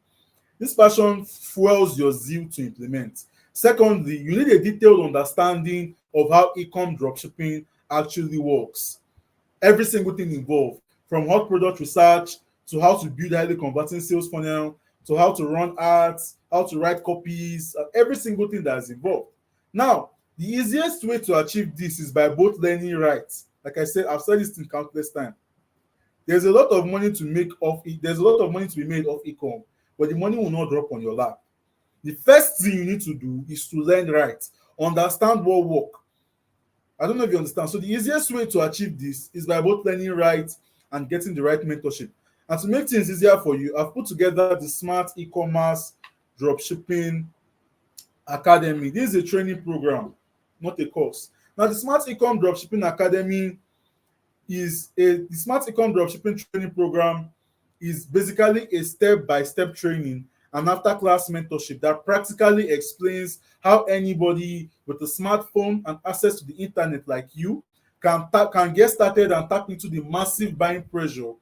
This passion fuels your zeal to implement. Secondly, you need a detailed understanding of how e-com dropshipping actually works. Every single thing involved, from hot product research to how to build a highly converting sales funnel, to how to run ads, how to write copies, every single thing that is involved. Now, the easiest way to achieve this is by both learning right. Like I said, I've said this countless times. There's a lot of money to make off it. There's a lot of money to be made off e-com. but the money will not drop on your lap. The first thing you need to do is to learn right, understand what work. I don't know if you understand. So the easiest way to achieve this is by both learning right and getting the right mentorship. And to make things easier for you, I've put together the Smart E-commerce Dropshipping Academy. This is a training program, not a course. Now, the Smart E-com Dropshipping Academy the Smart E-com Dropshipping training program is basically a step-by-step training and after-class mentorship that practically explains how anybody with a smartphone and access to the internet like you can get started and tap into the massive buying pressure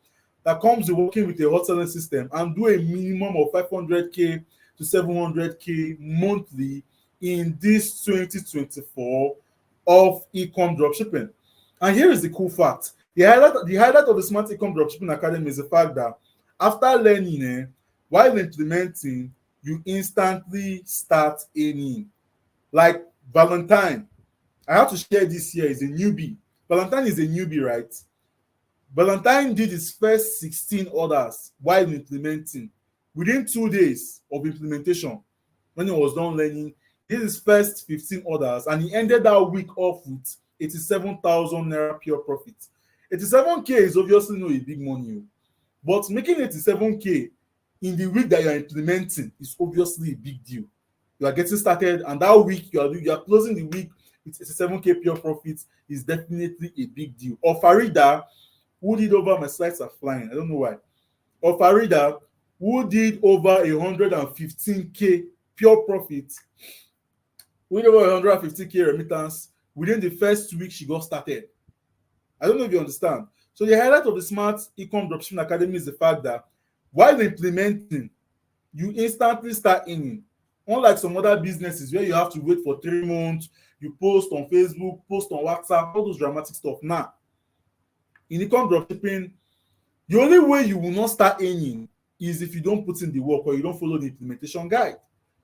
that comes with working with a hot selling system and do a minimum of 500k to 700k monthly in this 2024 of e-com dropshipping. And here is the cool fact. The highlight of the Smart E-com Dropshipping Academy is the fact that after learning, while implementing, you instantly start earning. Like Valentine, I have to share this here, is a newbie. Valentine is a newbie, right? Valentine did his first 16 orders while implementing. Within 2 days of implementation, when he was done learning, he did his first 15 orders and he ended that week off with 87,000 naira pure profit. 87k is obviously not a big money, but making 87k in the week that you are implementing is obviously a big deal. You are getting started, and that week you are closing the week with 87k pure profit is definitely a big deal. Or Farida, who did over, my slides are flying, I don't know why. Or Farida, who did over 115k pure profit, with over 150k remittance within the first week she got started. I don't know if you understand. So the highlight of the Smart E-com Dropshipping Academy is the fact that while implementing, you instantly start earning. Unlike some other businesses where you have to wait for 3 months, you post on Facebook, post on WhatsApp, all those dramatic stuff. Now, in e-com dropshipping, the only way you will not start earning is if you don't put in the work or you don't follow the implementation guide.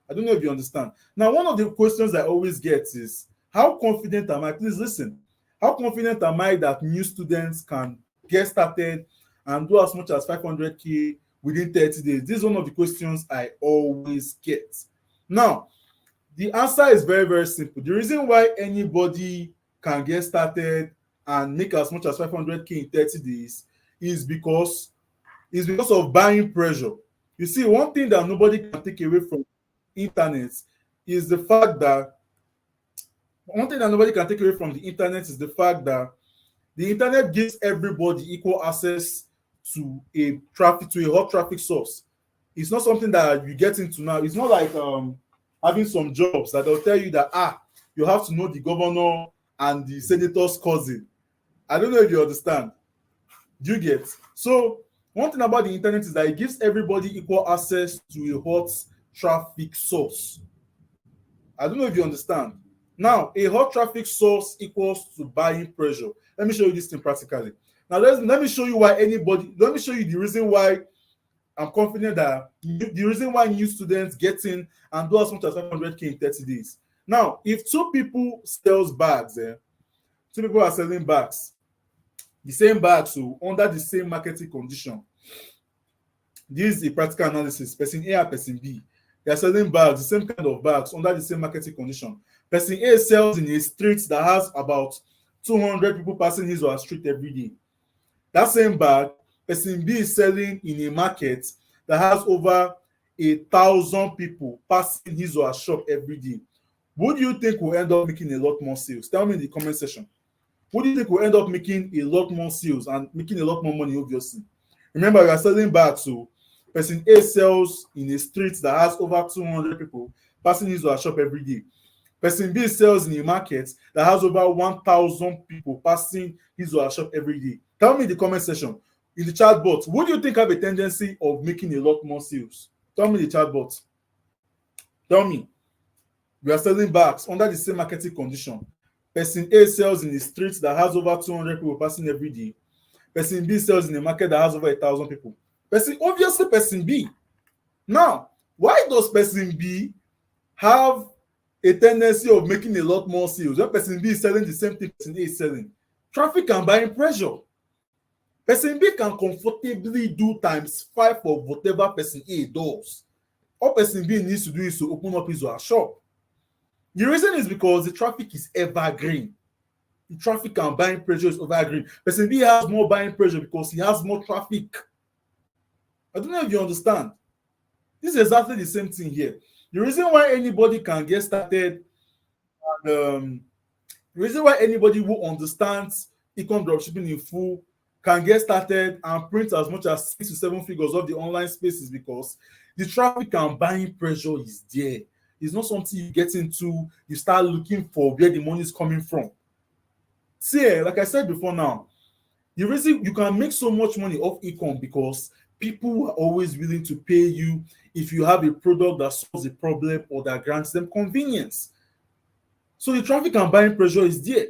I don't know if you understand. Now, one of the questions I always get is, how confident am I? Please listen. How confident am I that new students can get started and do as much as 500k within 30 days? This is one of the questions I always get. Now, the answer is very, very simple. The reason why anybody can get started and make as much as 500k in 30 days is because of buying pressure. You see, one thing that nobody can take away from internet is the fact that the internet gives everybody equal access to a hot traffic source. It's not something that you get into now. It's not like having some jobs that they'll tell you that you have to know the governor and the senator's cousin. I don't know if you understand. Do you get? So one thing about the internet is that it gives everybody equal access to a hot traffic source. I don't know if you understand. Now, a hot traffic source equals to buying pressure. Let me show you this thing practically. Now, let me show you the reason why I'm confident that the reason why new students get in and do as much as 500k in 30 days. Now, if two people sells bags, two people are selling bags, the same bags, so under the same marketing condition. This is a practical analysis. Person A and person B, they are selling bags, the same kind of bags under the same marketing condition. Person A sells in a street that has about 200 people passing his or her street every day. That same bag, person B is selling in a market that has over 1,000 people passing his or her shop every day. Who do you think will end up making a lot more sales? Tell me in the comment section. Who do you think will end up making a lot more sales and making a lot more money, obviously? Remember, we are selling bags, so person A sells in a street that has over 200 people passing his or her shop every day. Person B sells in a market that has over 1,000 people passing his or her shop every day. Tell me in the comment section, in the chat box, who do you think have a tendency of making a lot more sales? Tell me in the chat box. Tell me. We are selling bags under the same marketing condition. Person A sells in a street that has over 200 people passing every day. Person B sells in a market that has over 1,000 people. Obviously person B. Now, why does person B have a tendency of making a lot more sales when person B is selling the same thing person A is selling? Traffic and buying pressure. Person B can comfortably do times 5 of whatever person A does. All person B needs to do is to open up his or her shop. The reason is because the traffic is evergreen. The traffic and buying pressure is evergreen. Person B has more buying pressure because he has more traffic. I don't know if you understand. This is exactly the same thing here. The reason why anybody can get started, and the reason why anybody who understands e-com dropshipping in full can get started and print as much as 6 to 7 figures of the online space is because the traffic and buying pressure is there. It's not something you get into, you start looking for where the money is coming from. See, like I said before now, the reason you can make so much money off e-com because people are always willing to pay you if you have a product that solves a problem or that grants them convenience. So the traffic and buying pressure is there.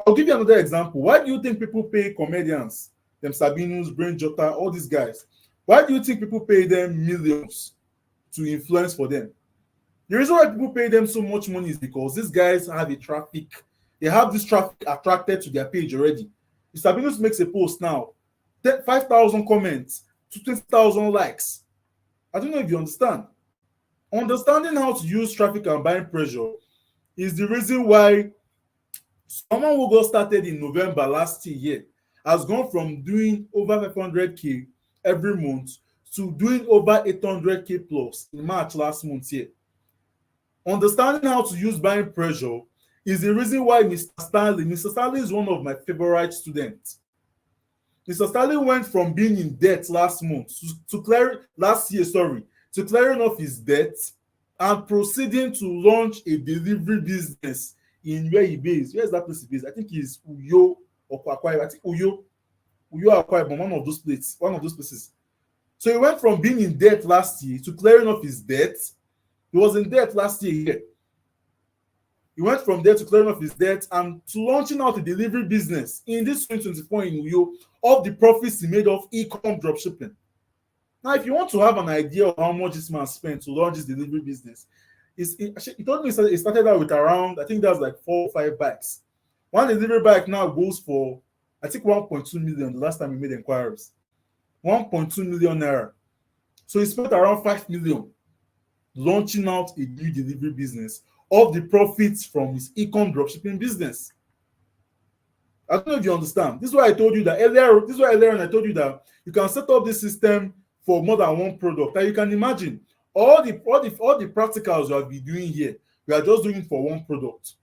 I'll give you another example. Why do you think people pay comedians, them Sabinus, Brain Jota, all these guys? Why do you think people pay them millions to influence for them? The reason why people pay them so much money is because these guys have a traffic. They have this traffic attracted to their page already. If Sabinus makes a post now, 5,000 comments to 20,000 likes. I don't know if you understand. Understanding how to use traffic and buying pressure is the reason why someone who got started in November last year has gone from doing over 500K every month to doing over 800K plus in March last month here. Understanding how to use buying pressure is the reason why Mr. Stanley is one of my favorite students. Mr. Stanley went from being in debt last month to clearing off his debt and proceeding to launch a delivery business in where he based. Where is that place he based? I think it's Uyo or Kwakwai. I think Uyo or Kwakwai, but one of those places. So he went from being in debt last year to clearing off his debt. He was in debt last year. He went from there to clearing off his debt and to launching out a delivery business in this 2024 in Uyo of the profits he made off e-com dropshipping. Now, if you want to have an idea of how much this man spent to launch this delivery business, he told me he started out with around, I think that's like 4 or 5 bikes. One delivery bike now goes for, I think, 1.2 million the last time we made inquiries. 1.2 million naira. So he spent around 5 million launching out a new delivery business of the profits from his e-com dropshipping business. I don't know if you understand. This is why I told you that earlier. This is why earlier on I told you that you can set up this system for more than one product. And you can imagine all the practicals you have been doing here, you are just doing it for one product.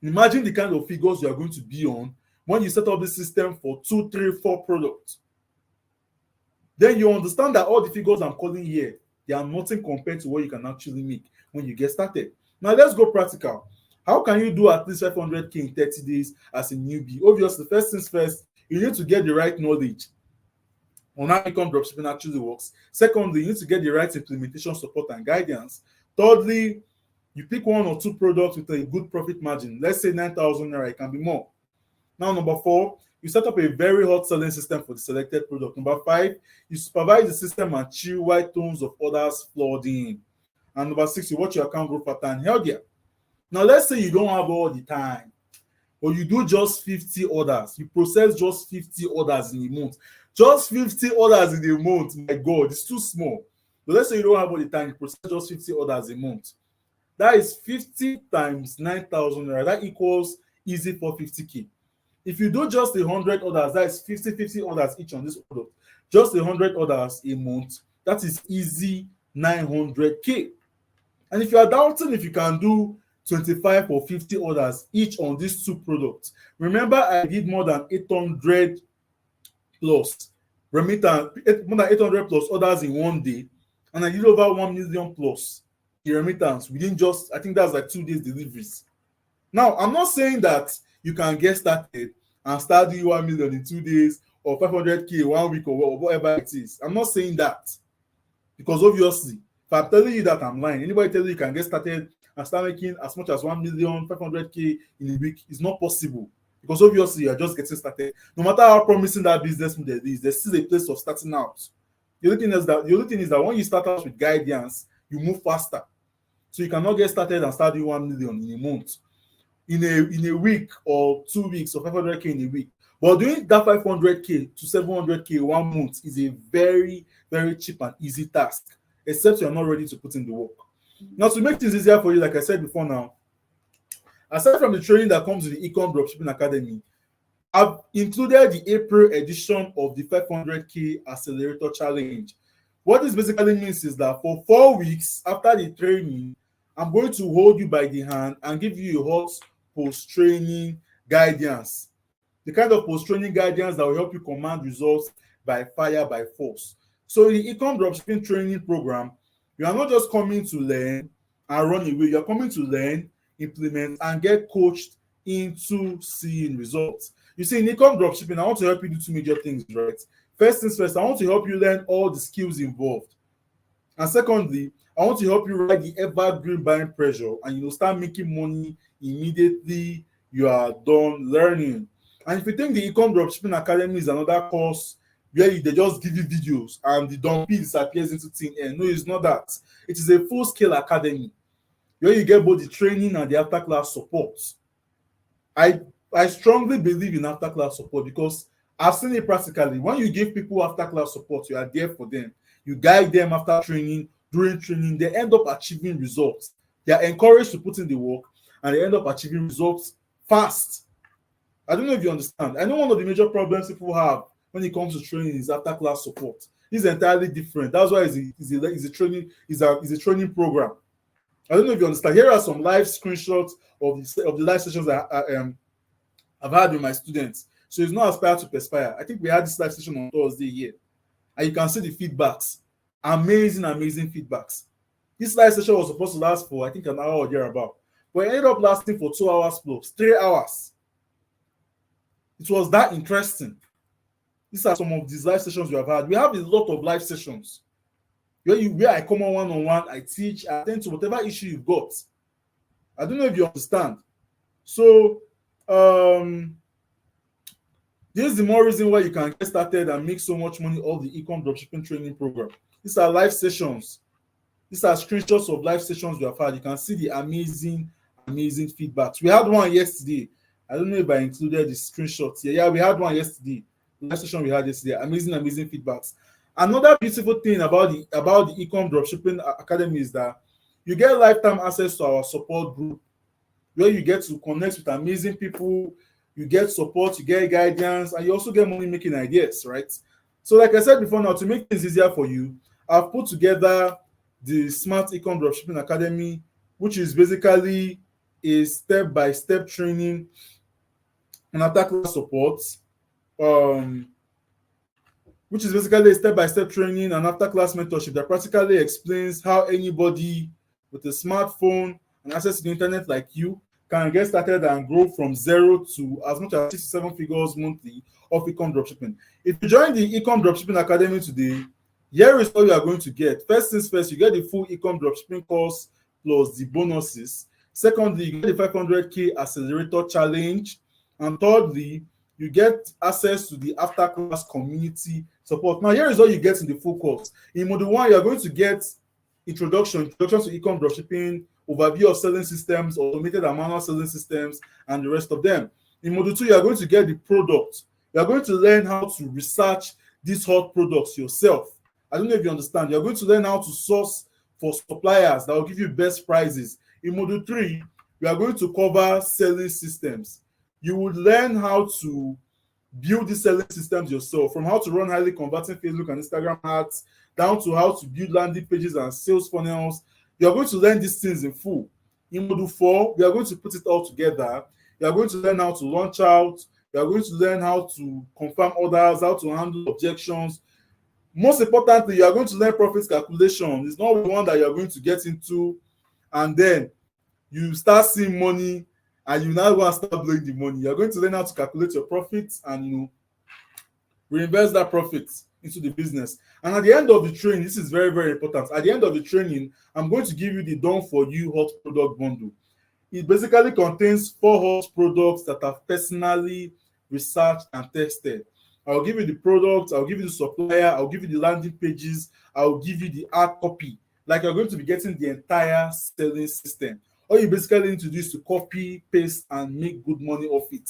Imagine the kind of figures you are going to be on when you set up this system for 2, 3, 4 products. Then you understand that all the figures I'm calling here, they are nothing compared to what you can actually make when you get started. Now let's go practical. How can you do at least 500K in 30 days as a newbie? Obviously, first things first, you need to get the right knowledge on how e-com dropshipping actually works. Secondly, you need to get the right implementation support and guidance. Thirdly, you pick 1 or 2 products with a good profit margin. Let's say 9,000 naira, it can be more. Now, number 4, you set up a very hot selling system for the selected product. Number 5, you supervise the system and chill while tons of orders flood in. And number 6, you watch your account grow faster and healthier. Now, let's say you don't have all the time, or you do just 50 orders. You process just 50 orders in a month. Just 50 orders in a month. My God, it's too small. But let's say you don't have all the time, you process just 50 orders a month. That is 50 times 9,000 naira. That equals easy for 50K. If you do just 100 orders, that is 50 orders each on this product. Just 100 orders a month, that is easy 900K. And if you are doubting if you can do 25 or 50 orders each on these 2 products, remember I did more than 800 plus remittance, more than 800 plus orders in one day, and I did over 1 million plus in remittance within just, I think that's like 2 days deliveries. Now, I'm not saying that you can get started and start doing 1 million in 2 days or 500K 1 week or whatever it is. I'm not saying that, because obviously, if I'm telling you that, I'm lying. Anybody tell you can get started and start making as much as 1 million, 500K in a week is not possible, because obviously you are just getting started. No matter how promising that business model is, there's still a place of starting out. The only thing is that when you start out with guidance, you move faster. So you cannot get started and start doing 1 million in a month, in a week or 2 weeks or 500K in a week. But doing that 500k to 700k 1 month is a very, very cheap and easy task, except you're not ready to put in the work. Now, to make things easier for you, like I said before now, aside from the training that comes with the Ecom Dropshipping Academy, I've included the April edition of the 500k Accelerator Challenge. What this basically means is that for 4 weeks after the training, I'm going to hold you by the hand and give you a hot post-training guidance. The kind of post-training guidance that will help you command results by fire, by force. So in the Ecom Dropshipping Training Program, you are not just coming to learn and run away. You're coming to learn, implement, and get coached into seeing results. You see, in Ecom Dropshipping, I want to help you do two major things, right? First things first, I want to help you learn all the skills involved. And secondly, I want to help you ride the evergreen buying pressure and start making money immediately you are done learning. And if you think the Ecom Dropshipping Academy is another course where they just give you videos and the dumpy disappears into thin air, no, it's not that. It is a full-scale academy where you get both the training and the after-class support. I strongly believe in after-class support because I've seen it practically. When you give people after-class support, you are there for them. You guide them after training, during training, they end up achieving results. They are encouraged to put in the work and they end up achieving results fast. I don't know if you understand. I know one of the major problems people have when it comes to training is after-class support. It's entirely different. That's why it's a training program. I don't know if you understand. Here are some live screenshots of the live sessions I've had with my students. So it's not aspire to perspire. I think we had this live session on Thursday here, and you can see the feedbacks. Amazing, amazing feedbacks. This live session was supposed to last for I think an hour or thereabout, but it ended up lasting for 2 hours plus, 3 hours. It was that interesting. These are some of these live sessions we have had. We have a lot of live sessions where I come on one-on-one, I teach, I attend to whatever issue you've got. I don't know if you understand. So this is the more reason why you can get started and make so much money off the Ecom Dropshipping Training Program. These are live sessions. These are screenshots of live sessions we have had. You can see the amazing, amazing feedbacks. We had one yesterday. I don't know if I included the screenshots here. Yeah, we had one yesterday. Live session we had yesterday. Amazing, amazing feedbacks. Another beautiful thing about the Ecom Dropshipping Academy is that you get lifetime access to our support group, where you get to connect with amazing people, you get support, you get guidance, and you also get money making ideas, right? So like I said before now, to make things easier for you, I've put together the Smart Ecom Dropshipping Academy, which is basically a step-by-step training and after-class support, which is basically a step-by-step training and after-class mentorship that practically explains how anybody with a smartphone and access to the internet like you can get started and grow from 0 to as much as 6 to 7 figures monthly of Ecom Dropshipping. If you join the Ecom Dropshipping Academy today, here is what you are going to get. First things first, you get the full Ecom Dropshipping course plus the bonuses. Secondly, you get the 500k Accelerator Challenge. And thirdly, you get access to the after-class community support. Now, here is what you get in the full course. In Module 1, you are going to get introduction to Ecom Dropshipping, overview of selling systems, automated and manual selling systems, and the rest of them. In Module 2, you are going to get the product. You are going to learn how to research these hot products yourself. I don't know if you understand. You are going to learn how to source for suppliers that will give you best prices. In Module 3, we are going to cover selling systems. You would learn how to build these selling systems yourself, from how to run highly converting Facebook and Instagram ads, down to how to build landing pages and sales funnels. You are going to learn these things in full. In Module 4, we are going to put it all together. You are going to learn how to launch out. You are going to learn how to confirm orders, how to handle objections. Most importantly, you are going to learn profit calculation. It's not the one that you are going to get into and then you start seeing money and you now want to start blowing the money. You're going to learn how to calculate your profits and reinvest that profit into the business. And at the end of the training, this is very, very important. At the end of the training, I'm going to give you the Done For You Hot Product Bundle. It basically contains 4 hot products that I've personally researched and tested. I'll give you the product, I'll give you the supplier, I'll give you the landing pages, I'll give you the hard copy. Like you're going to be getting the entire selling system. All you basically need to do is to copy, paste, and make good money off it.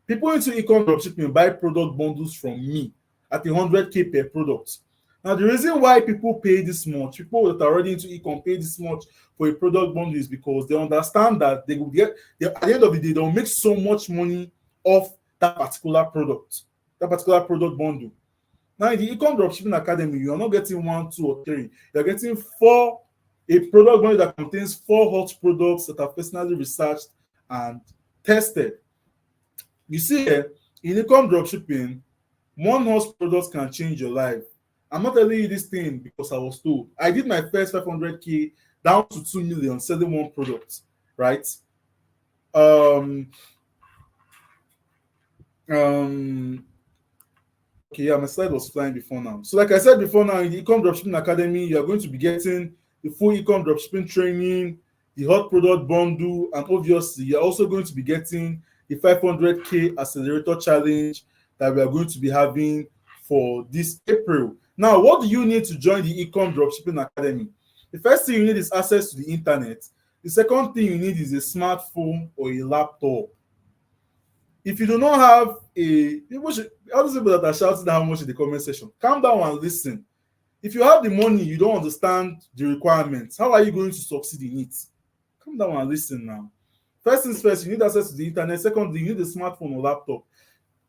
People into e-com dropshipping buy product bundles from me at 100K per product. Now, the reason why people pay this much, people that are already into e-com pay this much for a product bundle is because they understand that they will get, at the end of the day, they'll make so much money off that particular product bundle. Now, in the e-com dropshipping academy, you are not getting one, two, or three. You're getting four, a product bundle that contains four hot products that are personally researched and tested. You see, in e-com dropshipping, one hot product can change your life. I'm not telling you this thing because I was told. I did my first 500K down to 2 million selling one product, right? Um, um, Okay, yeah, my slide was flying before now. So, like I said before now, in the Ecom Dropshipping Academy, you are going to be getting the full Ecom Dropshipping training, the hot product bundle, and obviously, you're also going to be getting the 500K accelerator challenge that we are going to be having for this April. Now, what do you need to join the Ecom Dropshipping Academy? The first thing you need is access to the internet. The second thing you need is a smartphone or a laptop. If you do not have all those people that are shouting how much in the comment section, calm down and listen. If you have the money, you don't understand the requirements. How are you going to succeed in it? Calm down and listen now. First things first, you need access to the internet. Secondly, you need a smartphone or laptop.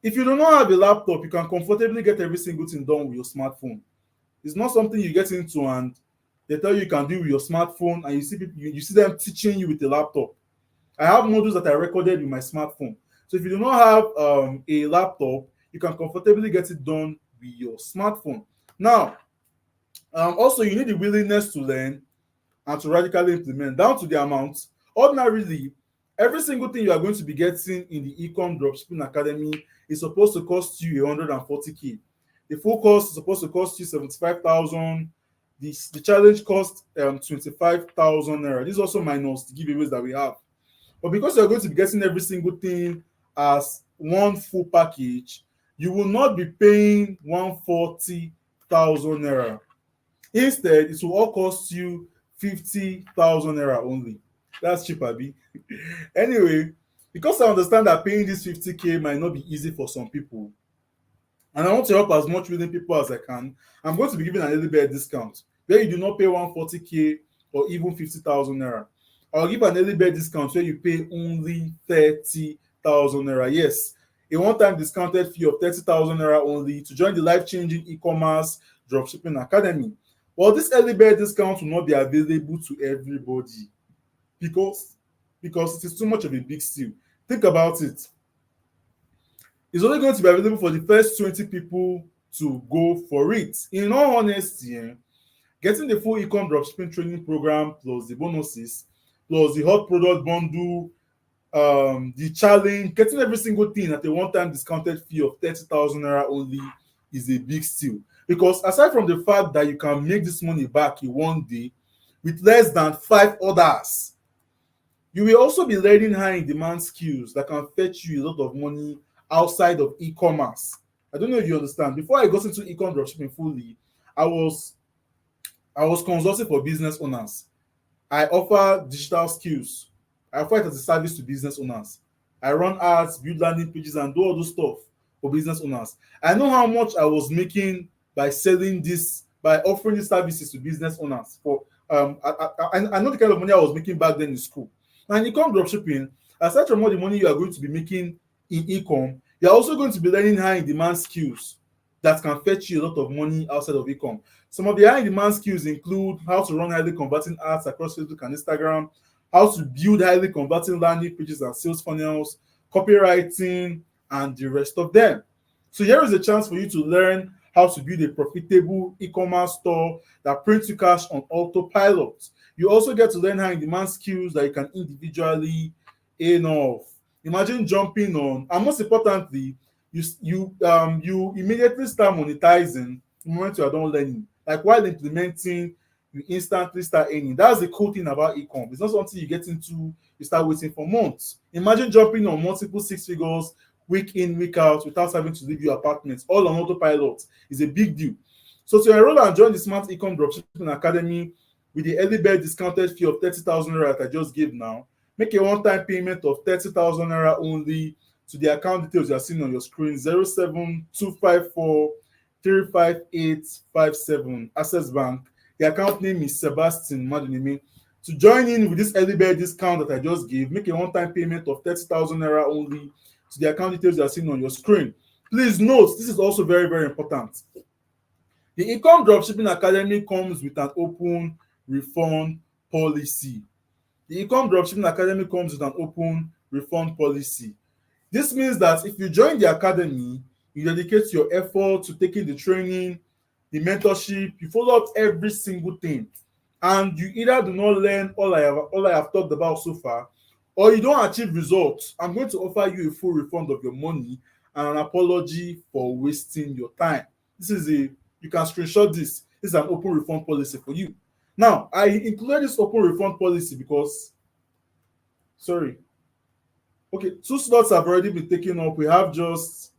If you do not have a laptop, you can comfortably get every single thing done with your smartphone. It's not something you get into and they tell you can do with your smartphone, and you see people, you see them teaching you with a laptop. I have modules that I recorded with my smartphone. So if you do not have a laptop, you can comfortably get it done with your smartphone. Now, also you need the willingness to learn and to radically implement down to the amount. Ordinarily, every single thing you are going to be getting in the Ecom Dropshipping Academy is supposed to cost you 140K. The full cost is supposed to cost you 75,000. The challenge costs 25,000 naira. This is also minus the giveaways that we have. But because you're going to be getting every single thing as one full package, you will not be paying 140,000 naira. Instead, it will all cost you 50,000 naira only. That's cheap, Abi. Anyway, because I understand that paying this 50K might not be easy for some people, and I want to help as much willing people as I can, I'm going to be giving a little bit of discount where you do not pay 140K or even 50,000 naira. I'll give an early bird discount where you pay only 30,000 naira. Yes, a one-time discounted fee of 30,000 naira only to join the life-changing e-commerce dropshipping academy. Well, this early bird discount will not be available to everybody because it is too much of a big steal. Think about it. It's only going to be available for the first 20 people to go for it. In all honesty, getting the full e-com dropshipping training program plus the bonuses plus the hot product bundle, the challenge, getting every single thing at a one-time discounted fee of 30,000 naira only is a big steal. Because aside from the fact that you can make this money back in one day with less than 5 orders, you will also be learning high in demand skills that can fetch you a lot of money outside of e-commerce. I don't know if you understand. Before I got into e-com dropshipping fully, I was consulting for business owners. I offer digital skills. I offer it as a service to business owners. I run ads, build landing pages, and do all those stuff for business owners. I know how much I was making by selling this, by offering these services to business owners. I know the kind of money I was making back then in school. Now in e-com dropshipping, aside from all the money you are going to be making in e-com, you're also going to be learning high in demand skills that can fetch you a lot of money outside of e-com. Some of the high demand skills include how to run highly converting ads across Facebook and Instagram, how to build highly converting landing pages and sales funnels, copywriting, and the rest of them. So here is a chance for you to learn how to build a profitable e-commerce store that prints you cash on autopilot. You also get to learn high demand skills that you can individually earn off. Imagine jumping on, and most importantly, you immediately start monetizing the moment you are done learning. Like while implementing, you instantly start earning. That's the cool thing about e-com. It's not something you get into, you start waiting for months. Imagine jumping on multiple six figures week in, week out without having to leave your apartment, all on autopilot. Is a big deal. So to enroll and join the Smart E-com Dropshipping Academy with the early bird discounted fee of 30,000 naira that I just gave now, make a one-time payment of 30,000 naira only to the account details you are seeing on your screen: 07254 35857, Access Bank. The account name is Sebastian Madunimi. To join in with this early bird discount that I just gave, make a one-time payment of 30,000 naira only to the account details you are seeing on your screen. Please note, this is also very, very important. The Ecom Dropshipping Academy comes with an open refund policy. The Ecom Dropshipping Academy comes with an open refund policy. This means that if you join the academy, you dedicate your effort to taking the training, the mentorship, you follow up every single thing, and you either do not learn all I have talked about so far, or you don't achieve results, I'm going to offer you a full refund of your money and an apology for wasting your time. You can screenshot this. This is an open refund policy for you. Now, I included this open refund policy because, sorry, okay, 2 slots have already been taken up. We have just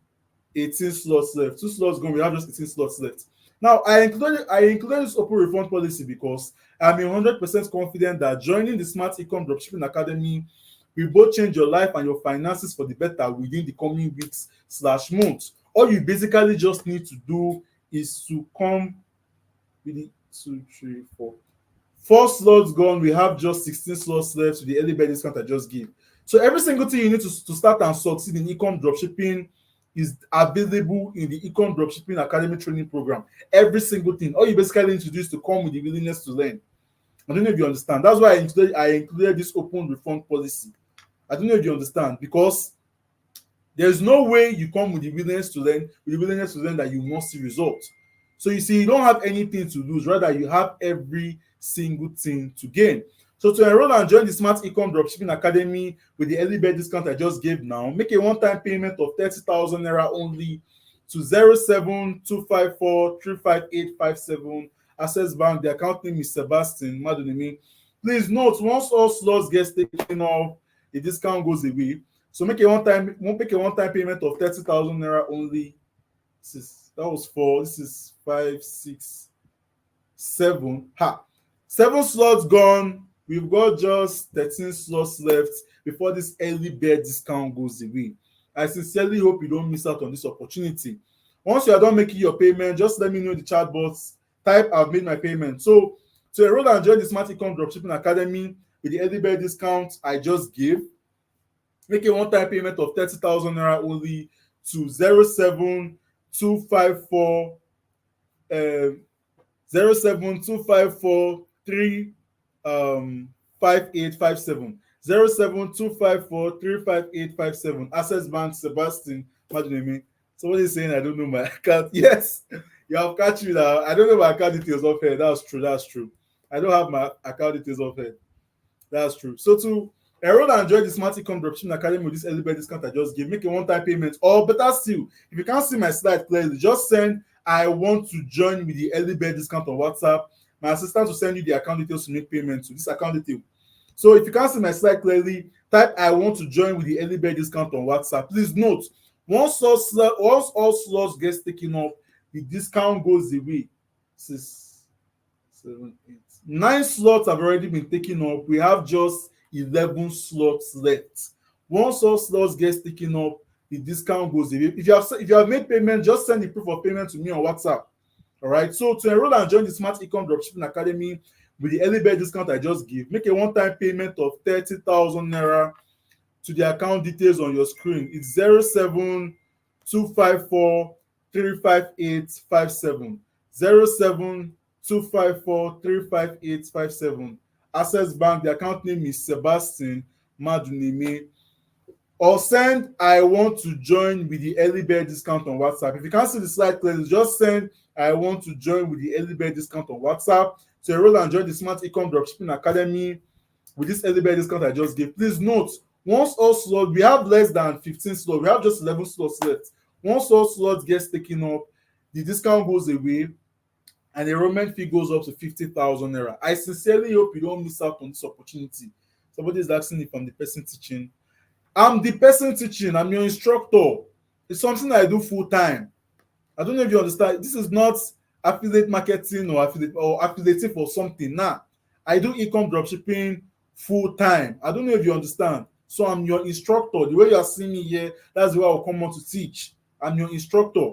18 slots left. 2 slots gone. We have just 18 slots left. Now, I included this open refund policy because I'm 100% confident that joining the Smart Ecom Dropshipping Academy will both change your life and your finances for the better within the coming weeks/months. All you basically just need to do is to come with the 2, 3, 4. 4 slots gone. We have just 16 slots left to the early bird discount I just gave. So every single thing you need to start and succeed in ecom dropshipping is available in the Ecom Dropshipping Academy training program. Every single thing. All you basically need to do is to come with the willingness to learn. I don't know if you understand. That's why I included this open refund policy. I don't know if you understand, because there's no way you come with the willingness to learn that you must see results. So you see, you don't have anything to lose. Rather, you have every single thing to gain. So to enroll and join the Smart Ecom Dropshipping Academy with the early bird discount I just gave now, make a one-time payment of 30,000 naira only to 07254 35857, Access Bank. The account name is Sebastian Madunimi. Please note, once all slots get taken off, the discount goes away. So make a one-time payment of 30,000 naira only. That was 4. This is 5, 6, 7. 7 slots gone. We've got just 13 slots left before this early bird discount goes away. I sincerely hope you don't miss out on this opportunity. Once you are done making your payment, just let me know in the chat box. Type "I've made my payment." So to enroll and join the Smart Ecom Dropshipping Academy with the early bird discount I just gave, make a one-time payment of 30,000 naira only to 07254 5857, 07254 Access Bank, Sebastian Madunemi. Somebody is saying I don't know my account. Yes, you have catch me now. I don't know my account details off here. That's true. I don't have my account details off here. That's true. So to enroll and join the Smart Ecom Dropshipping Academy with this early bird discount I just gave, make a one-time payment, or better still, if you can't see my slide clearly, just send "I want to join with the early bird discount" on WhatsApp. My assistant will send you the account details to make payment to this account detail. So if you can't see my slide clearly, type "I want to join with the early bird discount" on WhatsApp. Please note, once all slots gets taken up, the discount goes away. 6, 7, 8, 9 slots have already been taken up. We have just 11 slots left. Once all slots gets taken up, the discount goes away. If you have made payment, just send the proof of payment to me on WhatsApp. All right. So to enroll and join the Smart Ecom Dropshipping Academy with the early bird discount I just gave, make a one-time payment of 30,000 naira to the account details on your screen. It's 07254 35857, 07254 35857. Access Bank. The account name is Sebastian Madunimi. Or send "I want to join with the early bird discount" on WhatsApp. If you can't see the slide clearly, just send "I want to join with the early bird discount" on WhatsApp to enroll and join the Smart Ecom Dropshipping Academy with this early bird discount I just gave. Please note, once all slots, we have less than 15 slots. We have just 11 slots left. Once all slots gets taken up, the discount goes away and the enrollment fee goes up to 50,000 naira. I sincerely hope you don't miss out on this opportunity. Somebody is asking if I'm the person teaching. I'm the person teaching. I'm your instructor. It's something I do full time. I don't know if you understand. This is not affiliate marketing or affiliating for something. Nah, I do ecom dropshipping full time. I don't know if you understand. So I'm your instructor. The way you are seeing me here, that's the way I'll come on to teach. I'm your instructor.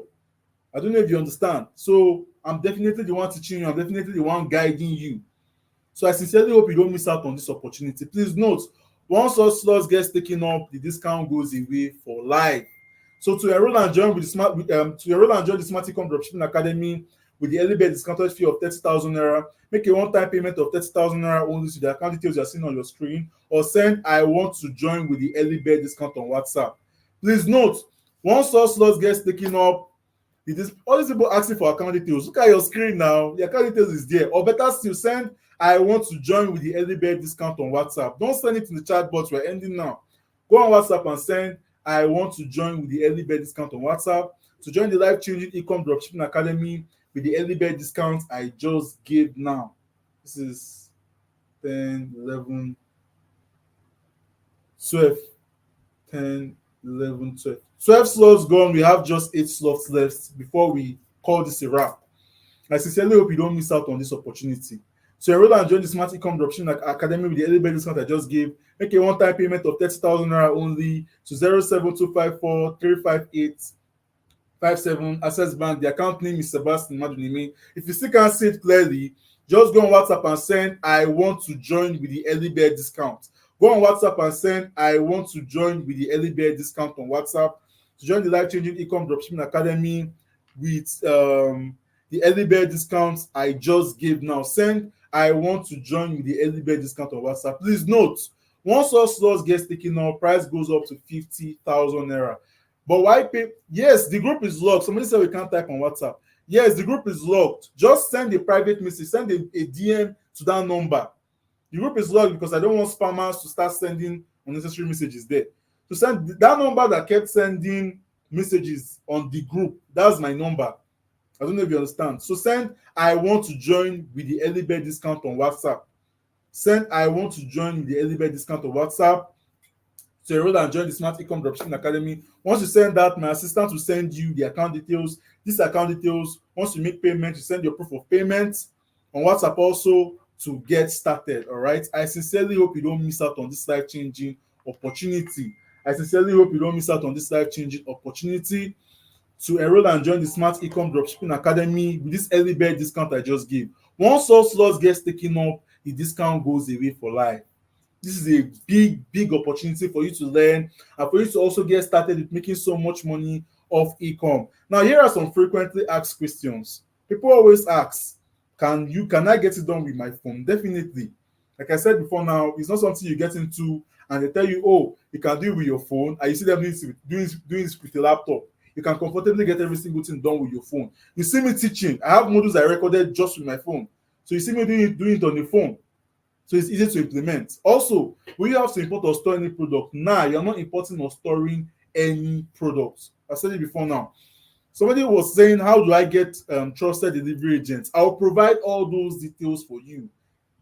I don't know if you understand. So I'm definitely the one teaching you. I'm definitely the one guiding you. So I sincerely hope you don't miss out on this opportunity. Please note, once our slots gets taken up, the discount goes away for life. So to enroll and join with the Smart Ecom Dropshipping Academy with the early bird discounted fee of 30,000 naira, make a one-time payment of 30,000 naira only to the account details you are seeing on your screen, or send "I want to join" with the early bird discount on WhatsApp. Please note, once our slots gets taken up, it is all these people asking for account details. Look at your screen now. The account details is there. Or better still, send "I want to join" with the early bird discount on WhatsApp. Don't send it in the chat box. We're ending now. Go on WhatsApp and send "I want to join" with the early bird discount on WhatsApp to join the life changing Ecom Dropshipping Academy with the early bird discount I just gave now. This is 10, 11, 12. 10, 11, 12. 12 slots gone. We have just 8 slots left before we call this a wrap. I sincerely hope you don't miss out on this opportunity. So enroll and join the Smart Ecom Dropshipping Academy with the early bird discount I just gave. Make a one-time payment of 30,000 naira only to 07254 358 57 Access Bank. The account name is Sebastian Madunimi. If you still can't see it clearly, just go on WhatsApp and send "I want to join" with the early bird discount. Go on WhatsApp and send "I want to join" with the early bird discount on WhatsApp to join the life changing Ecom Dropshipping Academy with the early bird discount I just gave now. Send "I want to join" with the early bird discount on WhatsApp. Please note, once all slots gets taken up, price goes up to 50,000 naira. But why pay? Yes, the group is locked. Somebody said we can't type on WhatsApp. Yes, the group is locked. Just send a private message, send a DM to that number. The group is locked because I don't want spammers to start sending unnecessary messages there. To send that number that kept sending messages on the group, that's my number. I don't know if you understand. So send "I want to join" with the early bird discount on WhatsApp. Send "I want to join" with the early bird discount on WhatsApp to enroll and join the Smart Ecom Dropshipping Academy. Once you send that, my assistant will send you the account details. These account details, once you make payment, you send your proof of payment on WhatsApp also to get started. All right. I sincerely hope you don't miss out on this life changing opportunity. I sincerely hope you don't miss out on this life changing opportunity to enroll and join the Smart Ecom Dropshipping Academy with this early bird discount I just gave. Once all slots gets taken up, the discount goes away for life. This is a big opportunity for you to learn and for you to also get started with making so much money off e-com. Now, here are some frequently asked questions. People always ask, can I get it done with my phone? Definitely. Like I said before, now it's not something you get into and they tell you, oh, you can do it with your phone, and you see them doing it with a laptop. You can comfortably get every single thing done with your phone. You see me teaching, I have modules I recorded just with my phone. So you see me doing it on the phone. So it's easy to implement. Also, when you have to import or store any product, now you're not importing or storing any products. I said it before now. Somebody was saying, how do I get trusted delivery agents? I'll provide all those details for you.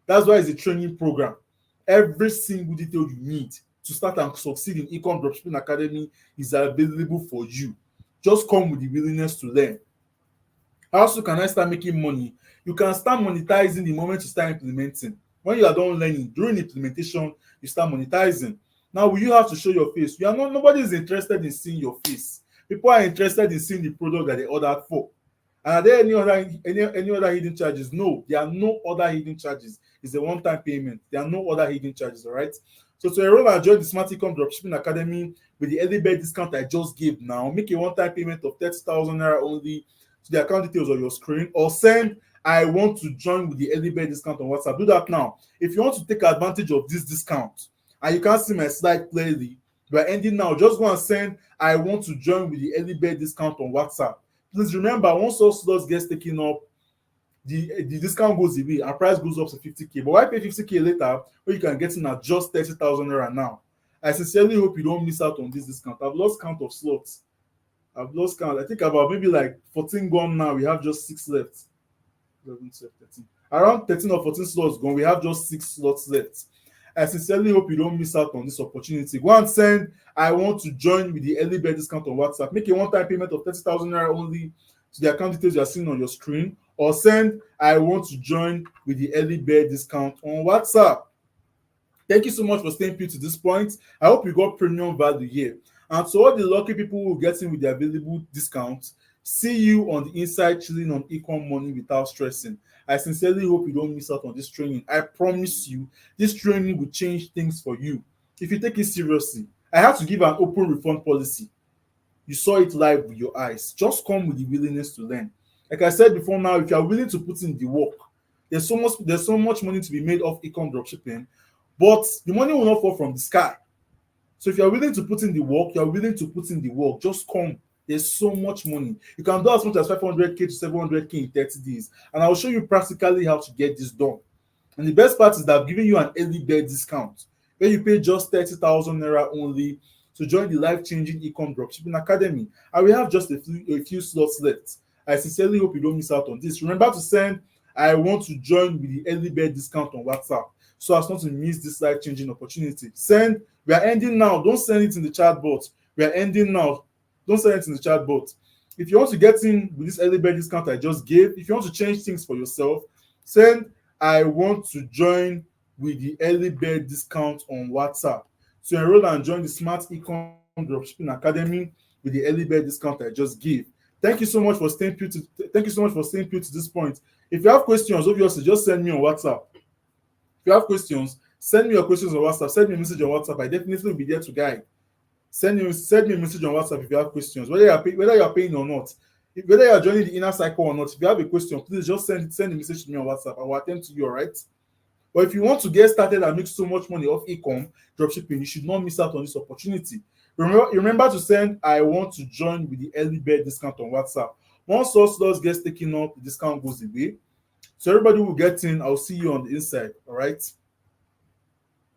That's why it's a training program. Every single detail you need to start and succeed in Ecom Dropshipping Academy is available for you. Just come with the willingness to learn. How soon can I start making money? You can start monetizing the moment you start implementing. When you are done learning, during implementation, you start monetizing. Now, will you have to show your face? Nobody is interested in seeing your face. People are interested in seeing the product that they ordered for. And are there any other hidden charges? No, there are no other hidden charges. It's a one-time payment. There are no other hidden charges, all right? So to enroll and join the Smart Ecom Dropshipping Academy with the early bird discount I just gave now, make a one-time payment of 30,000 naira only to the account details on your screen, or send "I want to join" with the early bird discount on WhatsApp. Do that now. If you want to take advantage of this discount and you can't see my slide clearly, we're ending now. Just go and send "I want to join" with the early bird discount on WhatsApp. Please remember, once those slots gets taken up, the discount goes away and price goes up to 50k. But why pay 50k later when you can get in at just 30,000 naira now? I sincerely hope you don't miss out on this discount. I've lost count of slots. I've lost count. I think about maybe like 14 gone now. We have just 6 left. 11, 12, 13. Around 13 or 14 slots gone. We have just 6 slots left. I sincerely hope you don't miss out on this opportunity. Go and send "I want to join" with the early bird discount on WhatsApp. Make a one-time payment of 30,000 naira only to the account details you are seeing on your screen, or send "I want to join" with the early bird discount on WhatsApp. Thank you so much for staying put to this point. I hope you got premium value here. And to all the lucky people who get in with the available discounts, see you on the inside chilling on econ money without stressing. I sincerely hope you don't miss out on this training. I promise you, this training will change things for you if you take it seriously. I have to give an open refund policy. You saw it live with your eyes. Just come with the willingness to learn. Like I said before, now if you are willing to put in the work, there's so much money to be made off ecom dropshipping, but the money will not fall from the sky. So if you're willing to put in the work, you're willing to put in the work. Just come. There's so much money. You can do as much as 500K to 700K in 30 days. And I'll show you practically how to get this done. And the best part is that I've given you an early bird discount where you pay just 30,000 naira only to join the life-changing ecom dropshipping academy. And we have just a few slots left. I sincerely hope you don't miss out on this. Remember to send I want to join with the early bird discount on WhatsApp so as not to miss this life-changing opportunity. Send, we are ending now. Don't send it in the chat box. We are ending now. Don't send it in the chat box. If you want to get in with this early bird discount I just gave, if you want to change things for yourself, send I want to join with the early bird discount on WhatsApp. So enroll and join the Smart Ecom Dropshipping Academy with the early bird discount I just gave. Thank you so much for staying put to this point. If you have questions, obviously just send me on WhatsApp. If you have questions, send me your questions on WhatsApp. Send me a message on WhatsApp. I definitely will be there to guide. Send me a message on WhatsApp if you have questions, whether you are paying or not, whether you are joining the inner cycle or not. If you have a question, please just send a message to me on WhatsApp. I will attend to you, all right? But if you want to get started and make so much money off ecom dropshipping, you should not miss out on this opportunity. Remember to send I want to join with the early bird discount on WhatsApp. Once those slots gets taken up, the discount goes away. So everybody will get in. I'll see you on the inside. All right.